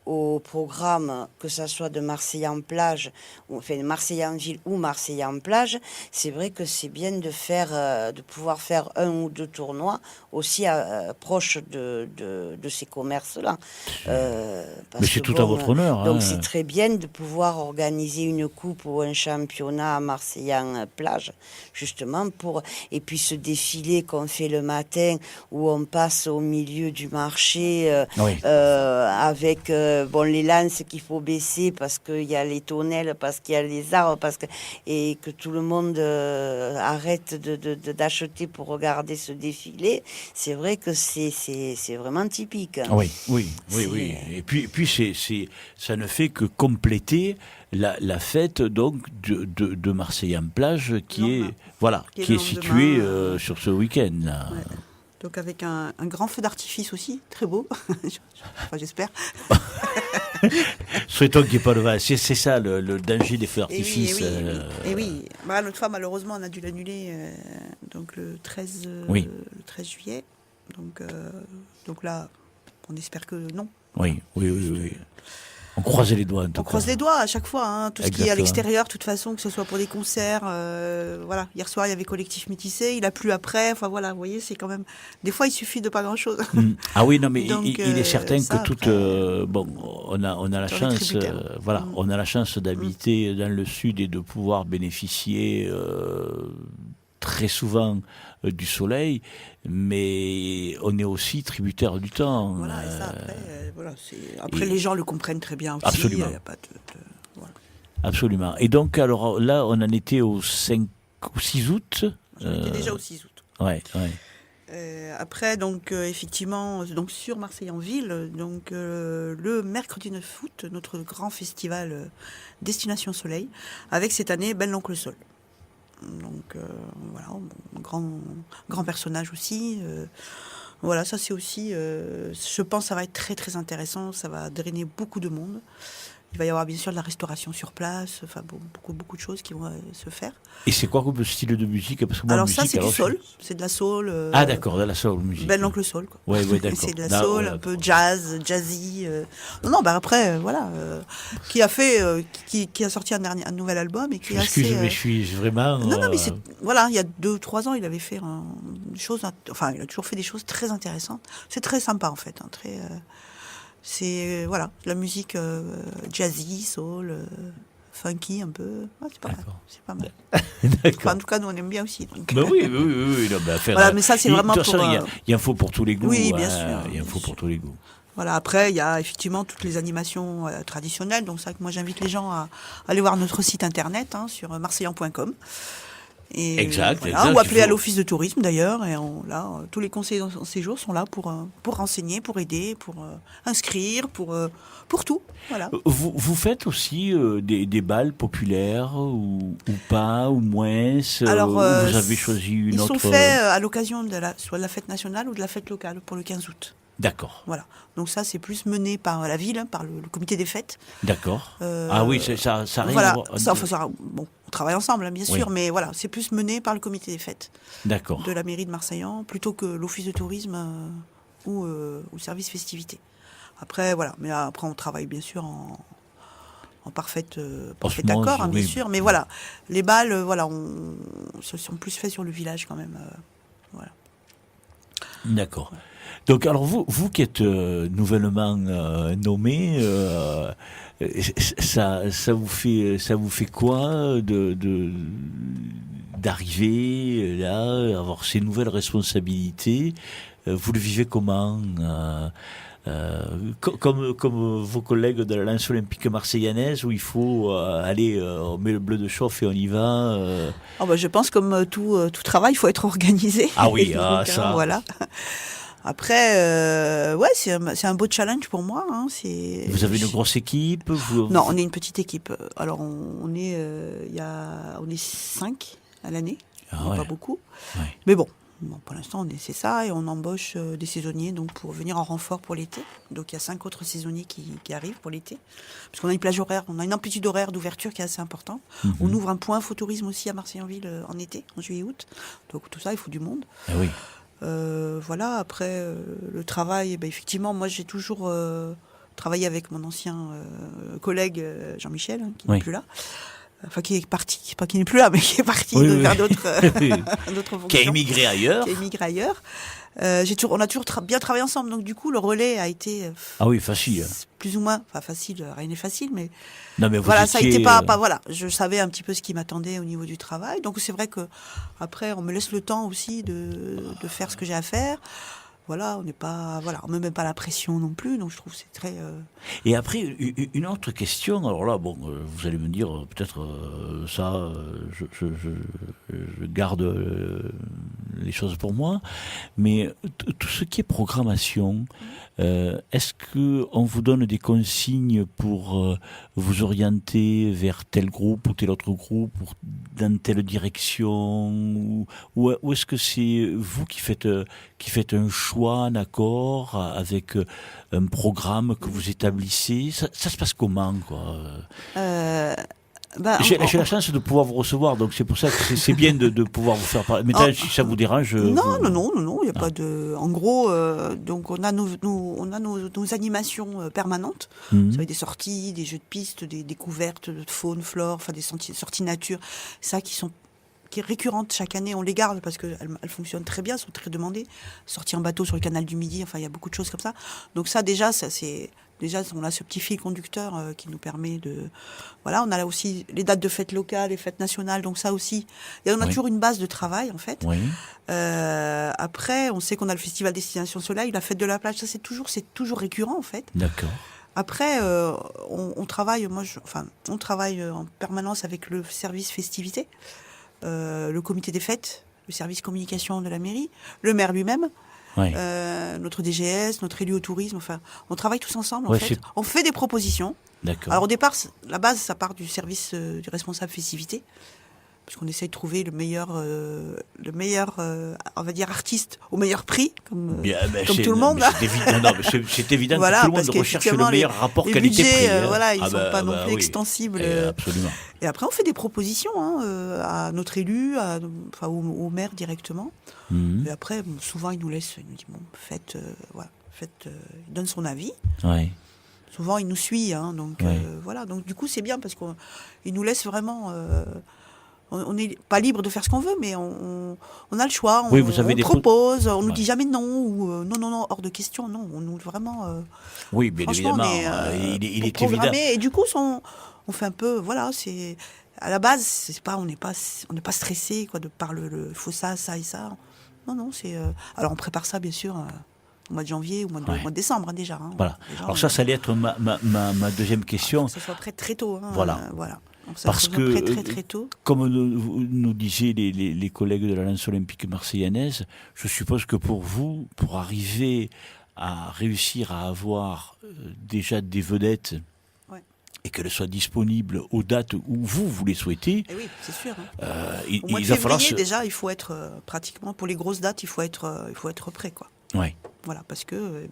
au programme, que ce soit de Marseille en plage, enfin de Marseille en ville ou Marseille en plage, c'est vrai que c'est bien de pouvoir faire un ou deux tournois aussi proches de ces commerces-là. Mais c'est tout à votre honneur. Donc c'est très bien de pouvoir organiser une coupe ou un championnat à Marseille en plage, justement et puis ce défilé qu'on fait le matin où on passe au milieu du marché avec les lances qu'il faut baisser parce qu'il y a les tonnelles, parce qu'il y a les arbres, et que tout le monde arrête d'acheter pour regarder ce défilé. C'est vrai que c'est vraiment typique. Oui. Et puis ça ne fait que compléter la fête donc de Marseille en plage qui est située sur ce week-end. Là. Ouais. Donc avec un grand feu d'artifice aussi, très beau, enfin, j'espère. Souhaitons qu'il n'y ait pas de vent. C'est ça le danger des feux d'artifice. Et oui. L'autre fois, malheureusement, on a dû l'annuler donc le 13 juillet. Donc là, on espère que non. Oui. On croise les doigts. On croise les doigts à chaque fois, tout ce qui est à l'extérieur, de toute façon, que ce soit pour des concerts. Hier soir, il y avait Collectif Métissé, il a plu après. Enfin voilà, vous voyez, c'est quand même. Des fois, il suffit de pas grand-chose. Ah oui, non, mais donc, il est certain que on a la chance, on a la chance d'habiter dans le sud et de pouvoir bénéficier très souvent du soleil, mais on est aussi tributaire du temps. Voilà, et ça après, les gens le comprennent très bien aussi. Absolument. Y a pas voilà. Absolument. Et donc, alors là, on en était au 5 ou 6 août. On était déjà au 6 août. Ouais. Après, donc, effectivement, donc, sur Marseille en ville, donc, le mercredi 9 août, notre grand festival Destination Soleil, avec cette année Belle l'Oncle Sol. Donc voilà, grand personnage aussi. Voilà, ça c'est aussi, je pense que ça va être très très intéressant, ça va drainer beaucoup de monde. Il va y avoir bien sûr de la restauration sur place, enfin beaucoup de choses qui vont se faire. Et c'est quoi comme style de musique? Parce que moi, Alors musique, ça c'est du soul, c'est de la soul. Ah d'accord, de la soul musique. Ben l'oncle soul quoi. Ouais, d'accord. C'est de la soul, un peu jazzy. Non, après voilà, qui a sorti un nouvel album et qui est assez. Excusez, mais je suis vraiment. Non, mais voilà, il y a 2-3 ans, il avait fait des choses, enfin, il a toujours fait des choses très intéressantes. C'est très sympa en fait, très. C'est voilà, la musique jazzy, soul, funky un peu. Ah, c'est pas mal. Enfin, en tout cas, nous on aime bien aussi. Donc. Ben oui. Non, voilà, mais ça c'est vraiment pour. Il y a un faux pour tous les goûts. Oui, bien sûr. Il y a un faux pour tous les goûts. Voilà, après, il y a effectivement toutes les animations traditionnelles. Donc, c'est vrai que moi, j'invite les gens à aller voir notre site internet sur marseillan.com. Exact. Ou appeler à l'office de tourisme d'ailleurs. Et tous les conseillers en séjour sont là pour renseigner, pour aider, pour inscrire, pour tout. Voilà. Vous faites aussi des balles populaires ou pas, ou moins? Alors, vous avez choisi une autre... Ils sont faits à l'occasion soit de la fête nationale ou de la fête locale pour le 15 août. D'accord. Voilà. Donc ça, c'est plus mené par la ville, par le comité des fêtes. D'accord. Ah oui, ça arrive. Voilà. Bon, on travaille ensemble, bien sûr, mais voilà, c'est plus mené par le comité des fêtes. D'accord. De la mairie de Marseillan, plutôt que l'office de tourisme ou le service festivité. Après, voilà. Mais après, on travaille bien sûr en parfait accord, bien sûr. Mais voilà, les balles, voilà, se sont plus faits sur le village quand même. Voilà. D'accord. Donc, alors vous qui êtes nouvellement nommé, ça vous fait quoi d'arriver là, avoir ces nouvelles responsabilités? Vous le vivez comment? Comme vos collègues de la Lance olympique marseillaise, où il faut aller, on met le bleu de chauffe et on y va. Je pense comme tout travail, il faut être organisé. Ah oui, donc, ça. Voilà. Après, c'est un beau challenge pour moi. Vous avez une grosse équipe? Non, on est une petite équipe. Alors on est 5 à l'année, pas beaucoup. Ouais. Mais bon, pour l'instant c'est ça, et on embauche des saisonniers donc pour venir en renfort pour l'été. Donc il y a 5 autres saisonniers qui arrivent pour l'été, parce qu'on a une plage horaire, on a une amplitude horaire d'ouverture qui est assez importante. On ouvre un point infotourisme aussi à Marseille-en-Ville en été, en juillet-août. Donc tout ça, il faut du monde. Ah oui. Voilà, après le travail, effectivement, moi j'ai toujours travaillé avec mon ancien collègue Jean-Michel, qui n'est plus là. Enfin, qui est parti, pas qui n'est plus là, mais qui est parti vers d'autres fonctions. Qui a émigré ailleurs. On a toujours bien travaillé ensemble, donc du coup le relais a été facile. Plus ou moins, enfin facile, rien n'est facile, mais non, mais voilà, ça a été pas voilà, je savais un petit peu ce qui m'attendait au niveau du travail, donc c'est vrai que après on me laisse le temps aussi de faire ce que j'ai à faire. Voilà, on me met pas la pression non plus, donc je trouve que c'est très. Et après, une autre question. Alors là, bon, vous allez me dire peut-être ça, je garde les choses pour moi, mais tout ce qui est programmation, est-ce que on vous donne des consignes pour vous orienter vers tel groupe ou tel autre groupe, ou dans telle direction, ou est-ce que c'est vous qui faites un choix, un accord avec un programme que vous établissez? Ça se passe comment, quoi? J'ai la chance de pouvoir vous recevoir, donc c'est pour ça que c'est bien de pouvoir vous faire parler. Maintenant, si ça vous dérange... Non, il n'y a pas de... En gros, donc on a nos animations permanentes. Vous savez, des sorties, des jeux de piste, des découvertes de faune, flore, enfin des sorties nature, ça qui est récurrente chaque année, on les garde parce qu'elles fonctionnent très bien, sont très demandées. Sorties en bateau sur le canal du Midi, enfin il y a beaucoup de choses comme ça. Donc ça déjà, on a ce petit fil conducteur qui nous permet de... Voilà, on a là aussi les dates de fêtes locales, les fêtes nationales, donc ça aussi. Et on a toujours une base de travail, en fait. Oui. Après, on sait qu'on a le festival Destination Soleil, la fête de la plage, ça c'est toujours récurrent, en fait. D'accord. Après, on travaille, on travaille en permanence avec le service festivité, le comité des fêtes, le service communication de la mairie, le maire lui-même. Oui. Notre DGS, notre élu au tourisme, enfin, on travaille tous ensemble, en Ouais, fait. On fait des propositions. D'accord. Alors, au départ, la base, ça part du service du responsable festivité. parce qu'on essaie de trouver le meilleur, on va dire artiste au meilleur prix, comme tout le monde. C'est évident voilà, que tout le monde recherche le meilleur rapport qualité-prix. Voilà, ils sont pas non plus extensibles. Absolument. Et après, on fait des propositions à notre élu, au maire directement. Et après, souvent, il nous laisse, il nous dit bon, faites, il donne son avis. Ouais. Souvent, il nous suit, donc voilà. Donc du coup, c'est bien parce qu'il nous laisse vraiment. On n'est pas libre de faire ce qu'on veut, mais on a le choix. Oui, vous avez on propose, on nous dit jamais non ou non, hors de question. Non, on nous vraiment. Oui, bien évidemment. Il est évident. Et du coup, on fait un peu. Voilà, c'est à la base, c'est pas, on n'est pas stressé quoi de par le faut ça et ça. Non, c'est. Alors on prépare ça bien sûr. Au mois de janvier ou au mois de décembre déjà. Voilà. Déjà, alors ça allait être ma deuxième question. Que ce soit prêt très tôt. Voilà. Donc ça parce que, très tôt. Comme nous disaient les collègues de la Lance olympique marseillaise, je suppose que pour vous, pour arriver à réussir à avoir déjà des vedettes et qu'elles soient disponibles aux dates où vous les souhaitez. Et oui, c'est sûr. Il mois de va falloir février, déjà, il faut être pratiquement pour les grosses dates, il faut être prêt, quoi. Ouais. Voilà, parce que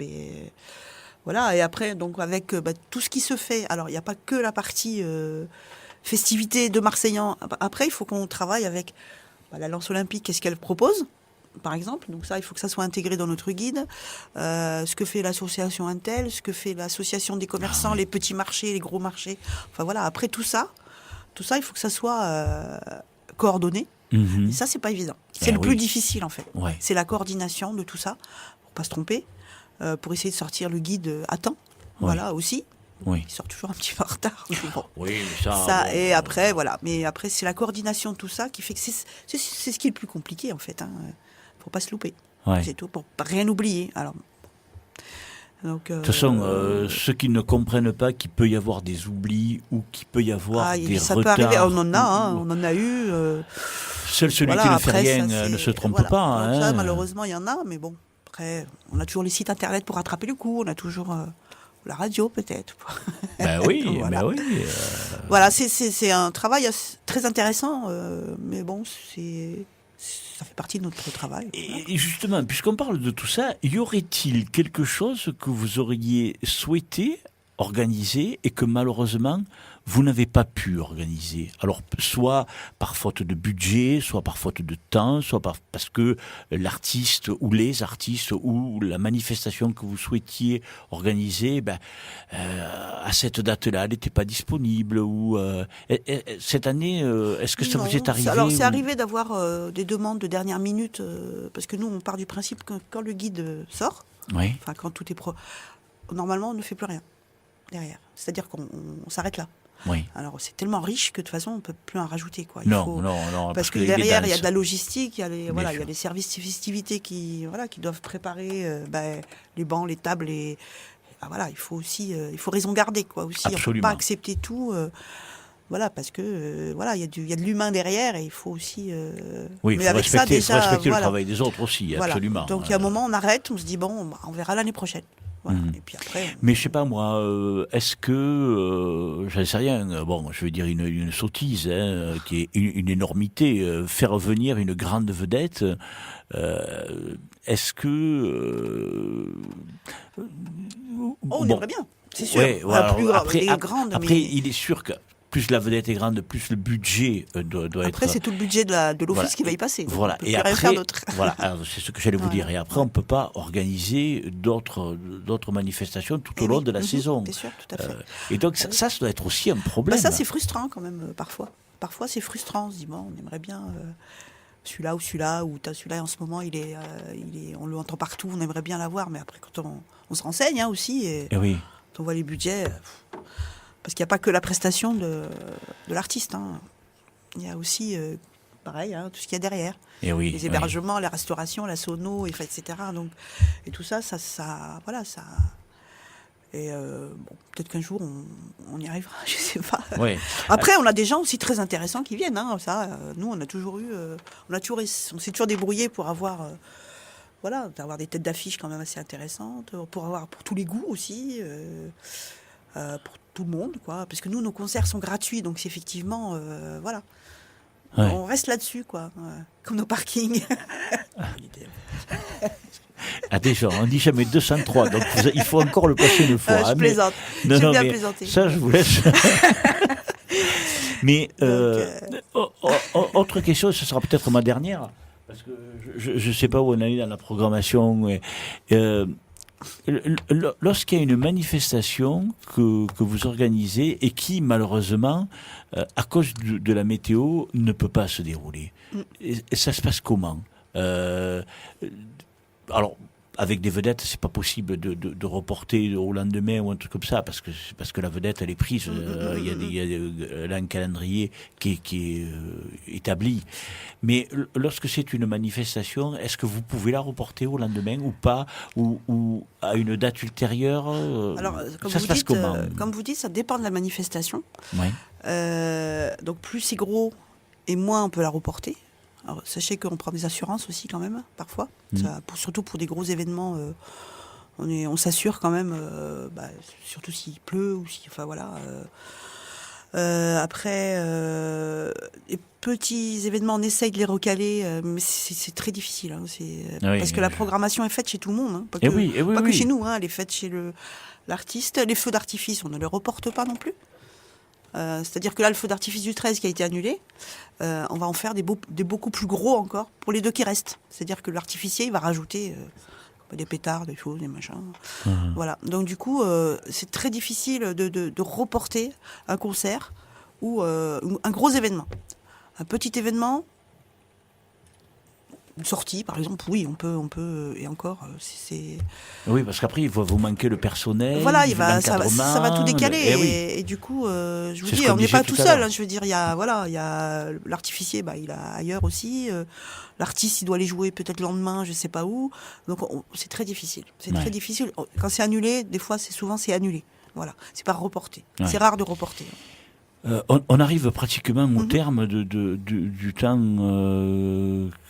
voilà, et après donc avec tout ce qui se fait. Alors il n'y a pas que la partie festivité de Marseillan. Après, il faut qu'on travaille avec la Lance olympique. Qu'est-ce qu'elle propose, par exemple. Donc ça, il faut que ça soit intégré dans notre guide. Ce que fait l'association Intel, ce que fait l'association des commerçants, les petits marchés, les gros marchés. Enfin voilà. Après tout ça, il faut que ça soit coordonné. Et ça, c'est pas évident. C'est le plus difficile en fait. Ouais. C'est la coordination de tout ça, pour pas se tromper, pour essayer de sortir le guide à temps. Voilà aussi. Oui. Il sort toujours un petit peu en retard. Bon. Oui, ça et après, voilà. Mais après, c'est la coordination de tout ça qui fait que c'est ce qui est le plus compliqué, en fait. Faut pas se louper. Ouais. C'est tout, pour rien oublier. Alors, donc, de toute façon, ceux qui ne comprennent pas qu'il peut y avoir des oublis ou qu'il peut y avoir des ça retards. Peut arriver. On en a eu. Seul celui qui ne fait rien ne se trompe pas. Ça, malheureusement, il y en a. Mais bon, après, on a toujours les sites internet pour rattraper le coup. On a toujours... la radio peut-être. Ben oui, voilà. Voilà, c'est un travail très intéressant, mais bon, ça fait partie de notre travail. Et justement, puisqu'on parle de tout ça, y aurait-il quelque chose que vous auriez souhaité organiser et que malheureusement vous n'avez pas pu organiser? Alors, soit par faute de budget, soit par faute de temps, soit parce que l'artiste ou les artistes ou la manifestation que vous souhaitiez organiser, à cette date-là, elle n'était pas disponible. Ou cette année, est-ce que ça vous est arrivé? Alors, c'est arrivé d'avoir des demandes de dernière minute, parce que nous, on part du principe que quand le guide sort, quand tout est normalement, on ne fait plus rien derrière. C'est-à-dire qu'on s'arrête là. Oui. Alors c'est tellement riche que de toute façon on ne peut plus en rajouter quoi. Non, parce que derrière il y a de la logistique, il y a il y a les services de festivité qui doivent préparer les bancs, les tables et il faut aussi il faut raison garder quoi aussi. Absolument. On ne peut pas accepter tout. Parce que il y a de l'humain derrière et il faut aussi. Oui, il faut respecter le travail des autres aussi, absolument. Donc il y a un moment on arrête, on se dit on verra l'année prochaine. Voilà. Et puis après, mais je sais pas moi, est-ce que j'en sais rien. Bon, je vais dire une sottise, qui est une énormité. Faire venir une grande vedette. Est-ce que on aimerait bien, c'est sûr. Ouais, voilà, après, il est sûr que plus la vedette est grande, plus le budget doit être... Après, c'est tout le budget de l'office qui va y passer. Voilà. Et après, rien faire d'autre. Voilà, c'est ce que j'allais vous dire. Et après, on ne peut pas organiser d'autres manifestations tout au long de la saison. C'est sûr, tout à fait. Et donc, ça doit être aussi un problème. Ça, c'est frustrant quand même, parfois. Parfois, c'est frustrant. On se dit, on aimerait bien... celui-là ou celui-là en ce moment on l'entend partout, on aimerait bien l'avoir, mais après quand on se renseigne aussi et oui. Quand on voit les budgets, parce qu'il n'y a pas que la prestation de l'artiste, il y a aussi pareil tout ce qu'il y a derrière, les hébergements, la restauration, la sono, etc. Donc et tout ça voilà ça. Et peut-être qu'un jour on y arrivera, je sais pas. Ouais. Après, on a des gens aussi très intéressants qui viennent. Nous, on s'est toujours débrouillé pour avoir, d'avoir des têtes d'affiche quand même assez intéressantes, pour tous les goûts aussi, pour tout le monde, quoi. Parce que nous, nos concerts sont gratuits, donc c'est effectivement, Ouais. On reste là-dessus, quoi. Comme nos parkings. Attention, on dit jamais 203, donc il faut encore le passer une fois. Je plaisante. J'aime bien plaisanter. Ça, je vous laisse. Mais autre question, ce sera peut-être ma dernière, parce que je ne sais pas où on est dans la programmation. Lorsqu'il y a une manifestation que vous organisez et qui, malheureusement, à cause de la météo, ne peut pas se dérouler, et ça se passe comment? Alors, avec des vedettes, c'est pas possible de reporter au lendemain ou un truc comme ça, parce que la vedette, elle est prise. Il y a là un calendrier qui est établi. Mais lorsque c'est une manifestation, est-ce que vous pouvez la reporter au lendemain ou pas, ou à une date ultérieure? Alors, ça se passe comment? Comme vous dites, ça dépend de la manifestation. Ouais. Donc, plus c'est gros et moins on peut la reporter. Alors, sachez qu'on prend des assurances aussi quand même, parfois. Surtout pour des gros événements, on s'assure quand même, surtout s'il pleut ou si, enfin voilà. Après, les petits événements, on essaye de les recaler, mais c'est très difficile. Hein, parce que la programmation est faite chez tout le monde, hein, pas que chez nous. Hein, elle est faite chez l'artiste. Les feux d'artifice, on ne les reporte pas non plus. C'est-à-dire que là, le feu d'artifice du 13 qui a été annulé, on va en faire des beaucoup plus gros encore pour les 2 qui restent. C'est-à-dire que l'artificier, il va rajouter des pétards, des choses, des machins. Voilà. Donc du coup, c'est très difficile de reporter un concert ou un gros événement. Un petit événement, une sortie, par exemple, oui, on peut, et encore, c'est... Oui, parce qu'après, il va vous manquer le personnel, voilà, ça va tout décaler, et du coup, je vous dis, on n'est pas tout seul, hein, je veux dire, il y a l'artificier, il a ailleurs aussi, l'artiste, il doit aller jouer peut-être le lendemain, je sais pas où, donc c'est très difficile, très difficile. Quand c'est annulé, des fois, c'est annulé, voilà, c'est pas reporté, c'est rare de reporter. On arrive pratiquement au terme du temps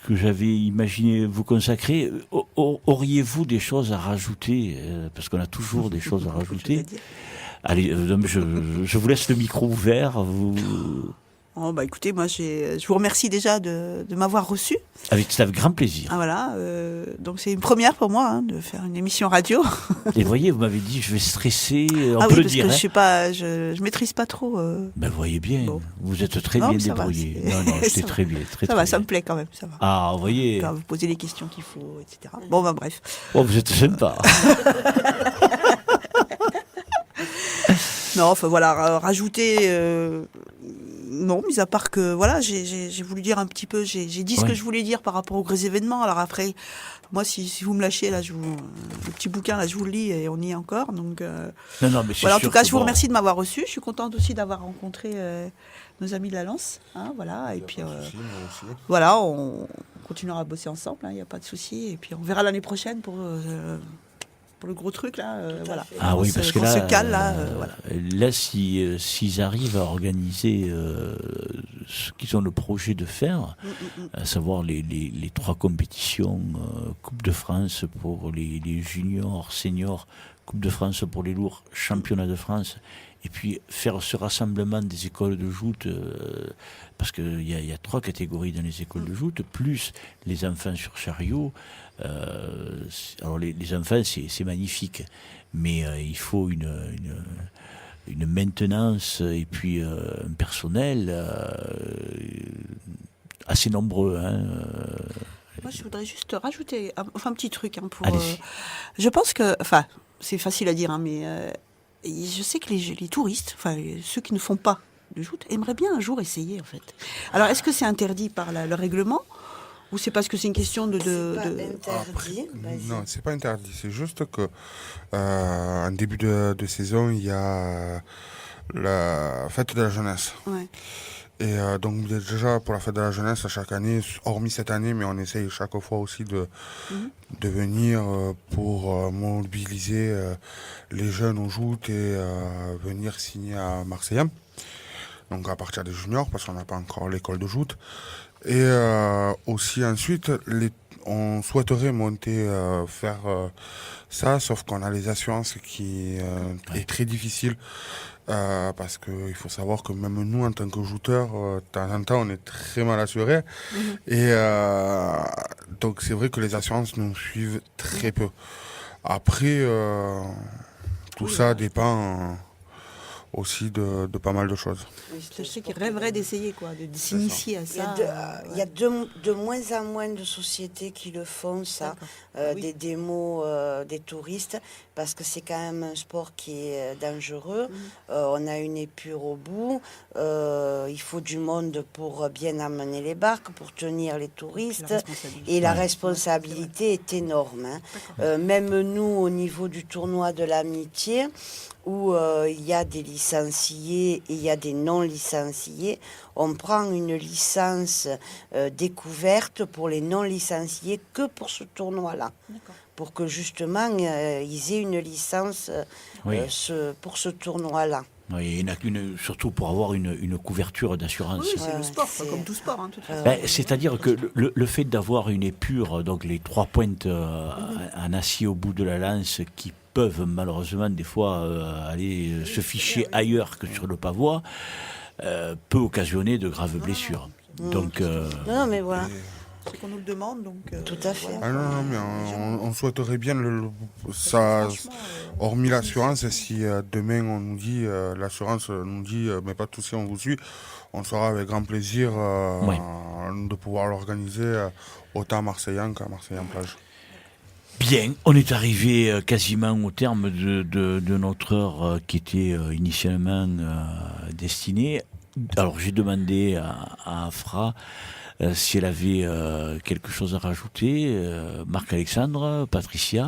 que j'avais imaginé vous consacrer. Auriez-vous des choses à rajouter, parce qu'on a toujours des choses à rajouter. Allez, je vous laisse le micro ouvert. Oh, écoutez, moi je vous remercie déjà de m'avoir reçu. Avec grand plaisir. Ah, voilà, donc c'est une première pour moi de faire une émission radio. Et voyez, vous m'avez dit je vais stresser, on peut le dire. Parce que je maîtrise pas trop. Vous voyez bien, vous êtes très bien débrouillé. Non, c'était très bien. Ça va, ça me plaît quand même, ça va. Ah, vous voyez. Vous posez les questions qu'il faut, etc. Bon, bref. Oh, vous êtes sympa. Non, enfin voilà, rajouter... non, mis à part que, voilà, j'ai voulu dire un petit peu, j'ai dit ce que je voulais dire par rapport aux gros événements. Alors après, moi, si vous me lâchez, là, le petit bouquin, là, je vous le lis et on y est encore. Donc, non, mais voilà, en tout cas, je vous remercie de m'avoir reçu. Je suis contente aussi d'avoir rencontré nos amis de la Lance. Hein, voilà, et puis, voilà, on continuera à bosser ensemble, il n'y a pas de souci. Et puis, on verra l'année prochaine pour le gros truc là, voilà. Ah oui, parce que là, se cale là, voilà. Là, s'ils arrivent à organiser ce qu'ils ont le projet de faire, à savoir les 3 compétitions, Coupe de France pour les juniors, seniors, Coupe de France pour les lourds, Championnat de France, et puis faire ce rassemblement des écoles de joute, parce qu'il y a 3 catégories dans les écoles de joute, plus les enfants sur chariot. Alors les enfants, c'est magnifique, mais il faut une maintenance et puis un personnel assez nombreux. Moi, je voudrais juste rajouter un petit truc. Je pense que, c'est facile à dire, mais je sais que les touristes, ceux qui ne font pas de joute, aimeraient bien un jour essayer, en fait. Alors, est-ce que c'est interdit par le règlement ? Ou c'est parce que c'est une question de... C'est pas interdit. Non, c'est pas interdit. C'est juste que en début de saison, il y a la fête de la jeunesse. Ouais. Et donc déjà pour la fête de la jeunesse, chaque année, hormis cette année, mais on essaye chaque fois aussi de venir pour mobiliser les jeunes au joute et venir signer à Marseille. Donc à partir des juniors, parce qu'on n'a pas encore l'école de joute. Et aussi ensuite, on souhaiterait monter, faire ça, sauf qu'on a les assurances qui est très difficile Parce qu'il faut savoir que même nous, en tant que jouteurs, de temps en temps, on est très mal assurés. Et donc, c'est vrai que les assurances nous suivent très peu. Après, tout ça dépend aussi de pas mal de choses. Je sais qu'ils rêveraient d'essayer, quoi, de s'initier à ça. Il y a de moins en moins de sociétés qui le font, ça, Oui. des démos des touristes, parce que c'est quand même un sport qui est dangereux. On a une épure au bout, il faut du monde pour bien amener les barques, pour tenir les touristes, et la responsabilité est énorme. Hein. Même nous, au niveau du tournoi de l'amitié, où il y a des licenciés et il y a des non-licenciés. On prend une licence découverte pour les non-licenciés que pour ce tournoi-là. Pour que justement, ils aient une licence pour ce tournoi-là. Oui, surtout pour avoir une couverture d'assurance. Oui, c'est le sport, comme tout sport. Hein, c'est-à-dire que le fait d'avoir une épure, donc les 3 pointes en acier au bout de la lance qui peuvent malheureusement des fois aller se ficher ailleurs que sur le pavois, peut occasionner de graves blessures. Donc, non, mais voilà. C'est qu'on nous le demande, donc... Tout à fait. Ah non, mais on souhaiterait bien ça, hormis l'assurance, si demain on nous dit, l'assurance nous dit, mais pas de souci, on vous suit, on sera avec grand plaisir de pouvoir l'organiser autant à Marseillan qu'à Marseillan-Plage. Bien, on est arrivé quasiment au terme de notre heure qui était initialement destinée. Alors j'ai demandé à Afra si elle avait quelque chose à rajouter. Marc-Alexandre, Patricia,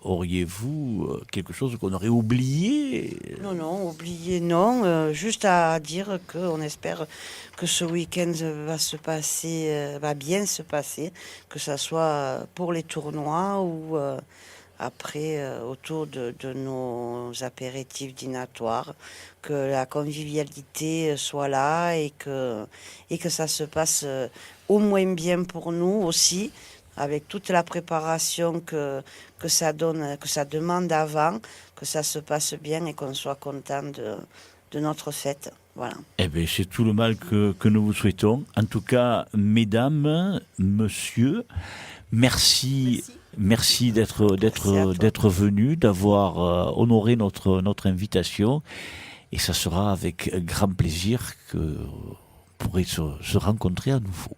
auriez-vous quelque chose qu'on aurait oublié? Non, oublié non. Juste à dire qu'on espère que ce week-end va bien se passer, que ça soit pour les tournois ou après autour de nos apéritifs dînatoires, que la convivialité soit là et que ça se passe au moins bien pour nous aussi, avec toute la préparation que ça donne, que ça demande avant, que ça se passe bien et qu'on soit content de notre fête. Voilà. Eh bien, c'est tout le mal que nous vous souhaitons. En tout cas, mesdames, monsieur, merci d'être venus, d'avoir honoré notre invitation. Et ça sera avec grand plaisir que vous pourrez se rencontrer à nouveau.